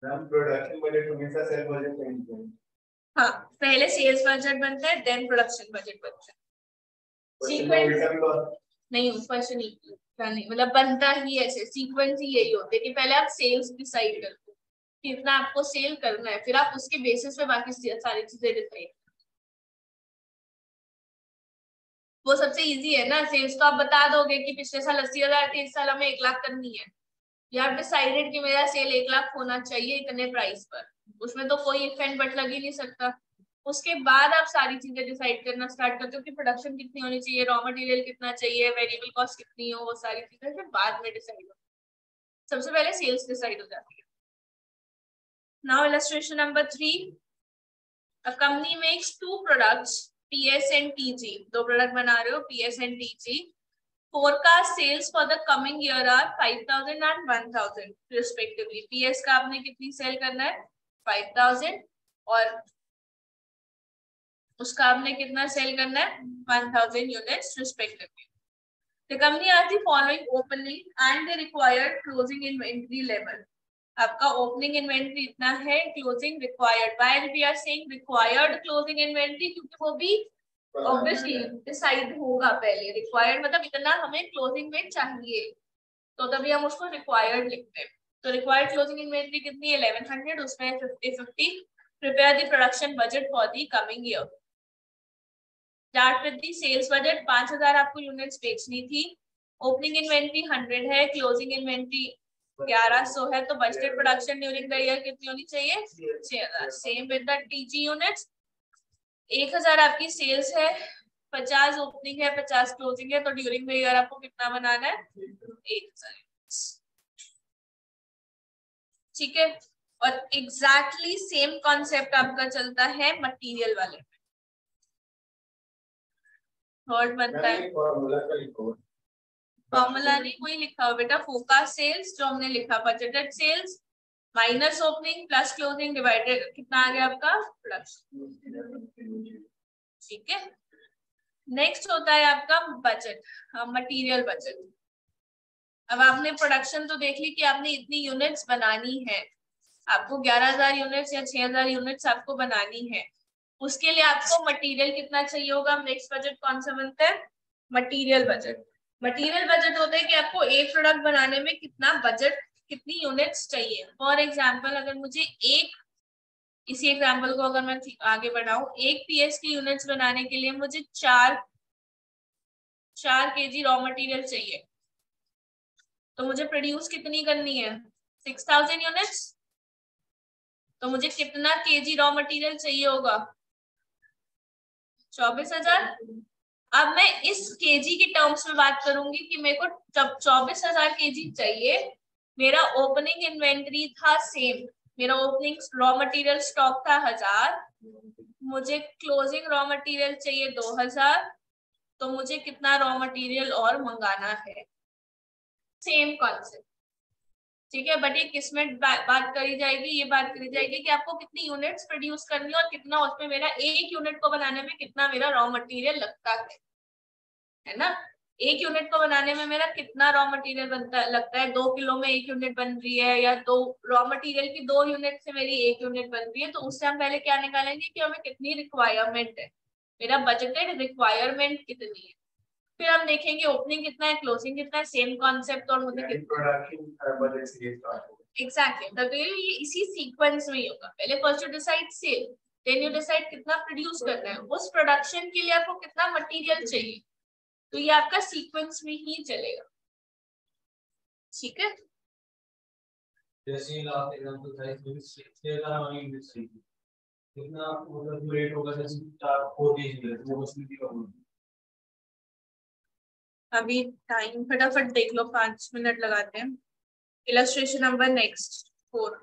Speaker 3: Ma'am production budget हमेशा सेल बजट से नहीं है।
Speaker 1: हाँ, पहले सेल्स बजट बनता है, देन प्रोडक्शन बजट बनता है। सीक्वेंस नहीं, क्वेश्चन नहीं, मतलब बनता ही ऐसे, सीक्वेंस ही यही होते है कि पहले आप सेल्स डिसाइड करते हो कितना आपको सेल करना है, फिर आप उसके बेसिस पे बाकी सारी चीजें डिसाइड। वो सबसे इजी है ना, सेल्स तो आप बता दोगे कि पिछले साल 80,000 थे, इस साल हमें 1 लाख करनी है। यू हैव डिसाइडेड कि मेरा सेल 1 लाख होना चाहिए इतने प्राइस पर, उसमें तो कोई इफ एंड बट लग ही नहीं सकता। उसके बाद आप सारी चीजें डिसाइड करना स्टार्ट करते हो कि प्रोडक्शन कितनी होनी चाहिए, रॉ मटेरियल कितना चाहिए, वेरिएबल कॉस्ट कितनी हो, वो सारी चीजें फिर बाद में डिसाइड हो। सबसे पहले सेल्स डिसाइड हो जाती है। Now illustration number 3। A company makes 2 products, PS and TG। 2 product बना रहे हो, PS and TG। Forecast sales for the coming year are 5,000 and 1,000 respectively। PS का आपने कितनी सेल करना है 5,000 और उसका आपने कितना सेल करना है 1,000 units respectively। The company has the following opening and the required closing inventory level। आपका ओपनिंग इन्वेंट्री इतना है, closing required. Why we are saying required closing inventory, क्योंकि वो भी ऑब्वियसली डिसाइड होगा पहले। रिक्वायर्ड मतलब इतना हमें क्लोजिंग में चाहिए, तो तभी हम उसको रिक्वायर्ड लिखते हैं। तो रिक्वायर्ड क्लोजिंग इन्वेंट्री कितनी है 1100, उसमें 50-50। Prepare the production budget for the coming year. Start with the sales budget, 5,000 आपको यूनिट्स बेचनी थी। ओपनिंग इन्वेंट्री 100 है, क्लोजिंग इन्वेंट्री 1100 है, तो budgeted production during the year कितनी होनी चाहिए 6,000। Same with the TG units, 1,000 आपकी सेल्स है, 50 ओपनिंग है, 50 क्लोजिंग है, तो ड्यूरिंग द ईयर आपको कितना बनाना है 1,000। ठीक है, और एग्जैक्टली सेम कॉन्सेप्ट आपका चलता है मटेरियल वाले में। थर्ड बनता है फॉर्मूला नहीं कोई लिखा हो बेटा, फोरकास्ट सेल्स जो हमने लिखा, budgeted sales minus opening plus closing divided कितना आ गया आपका प्रोडक्शन। ठीक है, नेक्स्ट होता है आपका बजट, मटेरियल बजट। अब आपने प्रोडक्शन तो देख ली कि आपने इतनी यूनिट्स बनानी है, आपको 11,000 यूनिट्स या 6,000 यूनिट्स आपको बनानी है। उसके लिए आपको मटेरियल कितना चाहिए होगा। नेक्स्ट बजट कौन सा बनता है मटेरियल बजट। मटेरियल बजट होता है कि आपको एक प्रोडक्ट बनाने में कितना बजट, कितनी यूनिट्स चाहिए। फॉर एग्जांपल अगर मुझे इसी एग्जाम्पल को अगर मैं आगे बढ़ाऊं, 1 PS की यूनिट्स बनाने के लिए मुझे 4 kg रॉ मटेरियल चाहिए, तो मुझे प्रोड्यूस कितनी करनी है? 6000 यूनिट्स। तो मुझे कितना केजी रॉ मटेरियल चाहिए होगा? 24,000। अब मैं इस केजी के टर्म्स में बात करूंगी कि मेरे को जब 24,000 केजी चाहिए, मेरा ओपनिंग इन्वेंटरी था सेम, मेरा ओपनिंग रॉ मटेरियल स्टॉक था 1000, मुझे क्लोजिंग रॉ मटेरियल चाहिए 2000, तो मुझे कितना रॉ मटेरियल और मंगाना है? सेम कॉन्सेप्ट, ठीक है। बट ये किसमें बात करी जाएगी? ये बात करी जाएगी कि आपको कितनी यूनिट्स प्रोड्यूस करनी है और कितना उसमें मेरा एक यूनिट को बनाने में कितना मेरा रॉ मटेरियल लगता है ना। एक यूनिट को बनाने में मेरा कितना रॉ मटेरियल लगता है? 2 किलो में 1 यूनिट बन रही है, या 2 रॉ मटेरियल की 2 यूनिट से मेरी 1 यूनिट बन रही है, तो उससे हम पहले क्या निकालेंगे कि हमें कितनी रिक्वायरमेंट है, मेरा बजटेड रिक्वायरमेंट कितनी है। फिर हम देखेंगे ओपनिंग कितना है, क्लोजिंग कितना है, सेम कॉन्सेप्ट, और मुझे एग्जैक्टली तो ये इसी सीक्वेंस में ही होगा। पहले first you decide sell, then you decide कितना प्रोड्यूस करना है, उस प्रोडक्शन के लिए आपको कितना मटेरियल चाहिए, तो ये आपका सीक्वेंस में ही चलेगा, ठीक है।
Speaker 4: जैसे आप एग्जांपल था इसमें कितना मतलब रेट होगा, जैसे 4 केजी वो उसमें भी होगा।
Speaker 1: अभी टाइम फटाफट देख लो, 5 मिनट लगाते हैं। Illustration number next 4।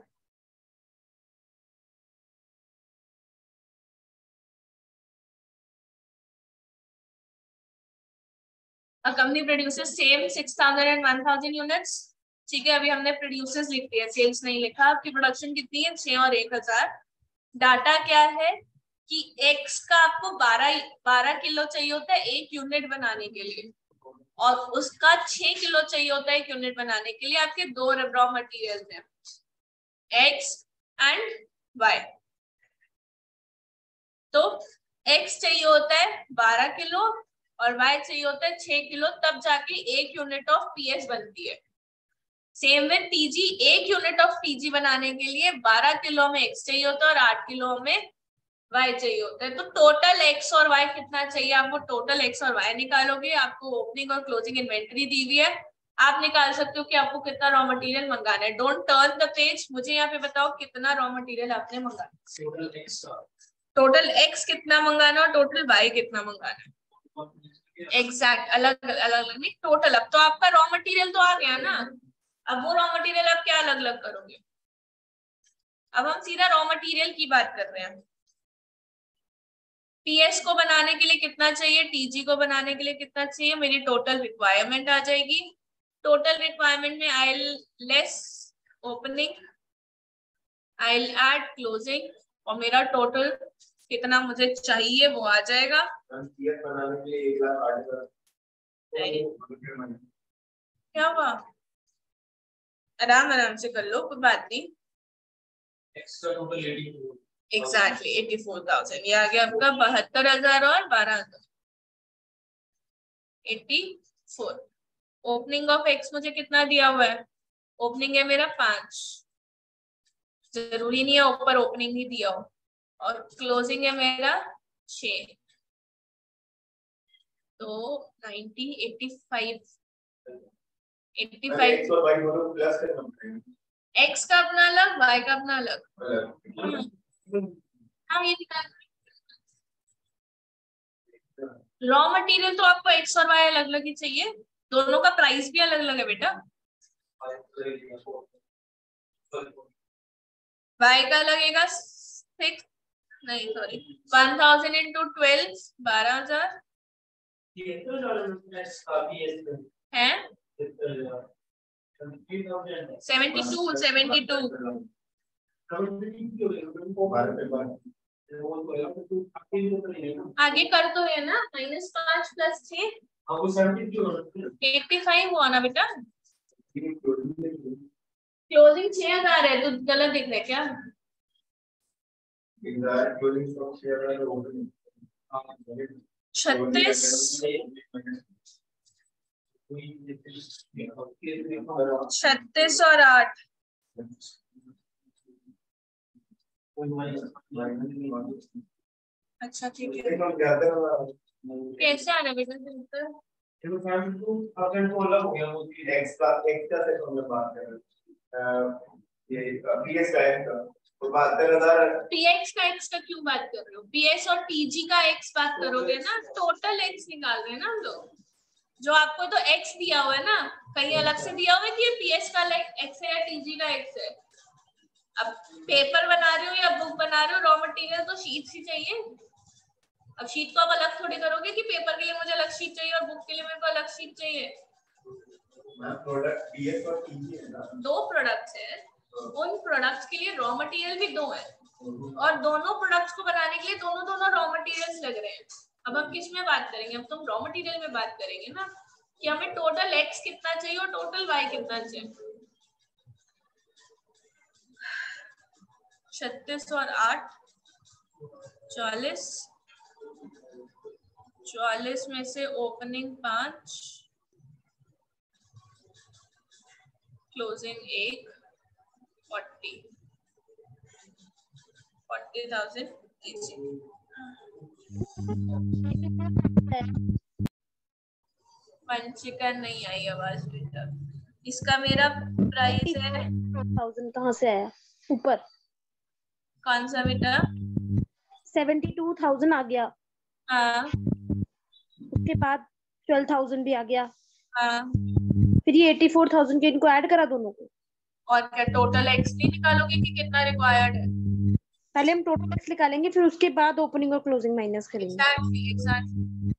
Speaker 1: A company produces same 6,000 and 1,000 units, ठीक है। अभी हमने प्रोड्यूसर्स लिख दिया, सेल्स नहीं लिखा। आपकी प्रोडक्शन कितनी है? 6 और 1000। डाटा क्या है कि एक्स का आपको 12 किलो चाहिए होता है 1 यूनिट बनाने के लिए, और उसका 6 किलो चाहिए होता है 1 यूनिट बनाने के लिए। आपके 2 रॉ मटेरियल हैं, एक्स एंड वाई। तो एक्स चाहिए होता है 12 किलो और y चाहिए होता है 6 किलो, तब जाके 1 यूनिट ऑफ पीएस बनती है। Same with TG, 1 unit of TG बनाने के लिए 12 किलो में x चाहिए होता है और 8 किलो में y चाहिए होता है। तो टोटल x और y कितना चाहिए आपको? टोटल x और y निकालोगे, आपको ओपनिंग और क्लोजिंग इन्वेंटरी दी हुई है, आप निकाल सकते हो कि आपको कितना रॉ मटेरियल मंगाना है। डोंट टर्न द पेज, मुझे यहाँ पे बताओ कितना रॉ मटेरियल आपने मंगाना, टोटल x कितना मंगाना और टोटल y कितना मंगाना है। एग्जैक्ट अलग अलग नहीं, टोटल। अब तो आपका रॉ मटेरियल तो आ गया ना, अब वो रॉ मटेरियल आप क्या अलग अलग करोगे? अब हम सीधा रॉ मटेरियल की बात कर रहे हैं। पीएस को बनाने के लिए कितना चाहिए, टीजी को बनाने के लिए कितना चाहिए, मेरी टोटल रिक्वायरमेंट आ जाएगी। टोटल रिक्वायरमेंट में I less opening, I add closing, और मेरा टोटल कितना मुझे चाहिए वो आ जाएगा।
Speaker 3: बनाने के लिए 1,08,000
Speaker 1: क्या हुआ? आराम आराम से कर लो, कोई बात नहीं। एग्जैक्टली 84,000, ये आ गया आपका 72,000 और 12,000, 84। ओपनिंग ऑफ एक्स मुझे कितना दिया हुआ है? ओपनिंग है मेरा 5, जरूरी नहीं है ऊपर ओपनिंग ही दिया हो, और क्लोजिंग है मेरा 6, तो 90, 85, 85। एक्स का अपना अलग, वाई का अपना अलग। हम ये निकाल, रॉ मटेरियल तो आपको एक्स और वाई अलग अलग ही चाहिए, दोनों का प्राइस भी अलग अलग है बेटा। वाई का लगेगा 6, नहीं सॉरी 1,000 इंटू 12, 12,000 है 72, 72। आगे कर तो है ना, -5 + 6 85 हुआ ना बेटा। क्लोजिंग 6,000 है, तो गलत दिख रहा है क्या? 36 और 8, अच्छा ठीक है,
Speaker 3: लेकिन हम जाते हैं
Speaker 1: कैसे आना बेटा सिंपल?
Speaker 3: देखो फैमिली को अगर तो अलग हो गया वो कि एक्स का से हम लोग बात कर रहे हैं ये पीएस का एक्स का तो 72,000
Speaker 1: पीएक्स का एक्स का क्यों बात कर रहे हो? पीएस और टीजी का एक्स बात करोगे ना, टोटल एक्स निकाल रहे हैं ना हम लोग। जो आपको तो एक्स दिया हुआ है ना, कहीं अलग से दिया हुआ है कि ये पीएस का एक्स है या टीजी का एक्स है? अब पेपर बना रहे हो या बुक बना रहे हो, रॉ मटेरियल तो शीट ही चाहिए। अब शीट को आप अलग थोड़ी करोगे कि पेपर के लिए मुझे अलग शीट चाहिए और बुक के लिए मेरे को अलग शीट चाहिए।
Speaker 3: प्रोडक्ट पीएस और टीजी है ना,
Speaker 1: दो प्रोडक्ट्स है, उन प्रोडक्ट्स के लिए रॉ मटेरियल भी दो है और दोनों प्रोडक्ट्स को बनाने के लिए दोनों रॉ मटेरियल्स लग रहे हैं। अब हम किस में बात करेंगे? अब तुम रॉ मटेरियल में बात करेंगे ना कि हमें टोटल एक्स कितना चाहिए और टोटल वाई कितना चाहिए। 36 और 8 44 में से ओपनिंग 5 क्लोजिंग 1 40,000 each। पंचिका नहीं आई आवाज बेटा, इसका मेरा प्राइस है
Speaker 2: 1000 कहाँ से आया ऊपर?
Speaker 1: कौन सा बेटा?
Speaker 2: 72,000 आ गया,
Speaker 1: हाँ
Speaker 2: उसके बाद 12,000 भी आ गया,
Speaker 1: हाँ,
Speaker 2: फिर ये 84,000 के इनको ऐड करा दोनों को।
Speaker 1: और क्या टोटल एक्स नहीं निकालोगे कि कितना रिक्वायर्ड है?
Speaker 2: पहले हम टोटल एक्स निकालेंगे फिर उसके बाद ओपनिंग और क्लोजिंग माइनस करेंगे।
Speaker 1: एग्जैक्टली।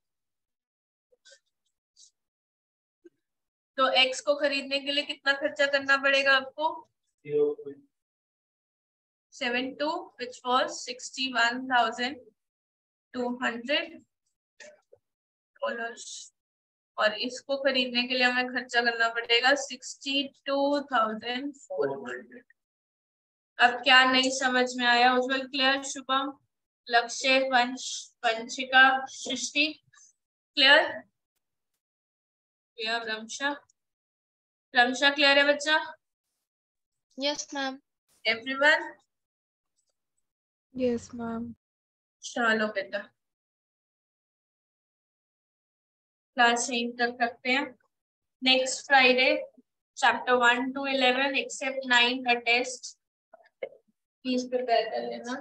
Speaker 1: तो एक्स को खरीदने के लिए कितना खर्चा करना पड़ेगा आपको? 72 which was 61,200 डॉलर्स और इसको खरीदने के लिए हमें खर्चा करना पड़ेगा 62,400। अब क्या नहीं समझ में आया? उज्जवल clear? Shubham, Lakshya, Vansh, Vanshika, Srishti clear? Clear? Ramsha, Ramsha clear है बच्चा?
Speaker 5: Yes, ma'am.
Speaker 1: Everyone?
Speaker 5: Yes, ma'am.
Speaker 1: चलो बेटा क्लास यहीं तक रखते हैं। Next Friday chapter 1 to 11 except 9 का टेस्ट प्लीज प्रिपेयर कर लेना।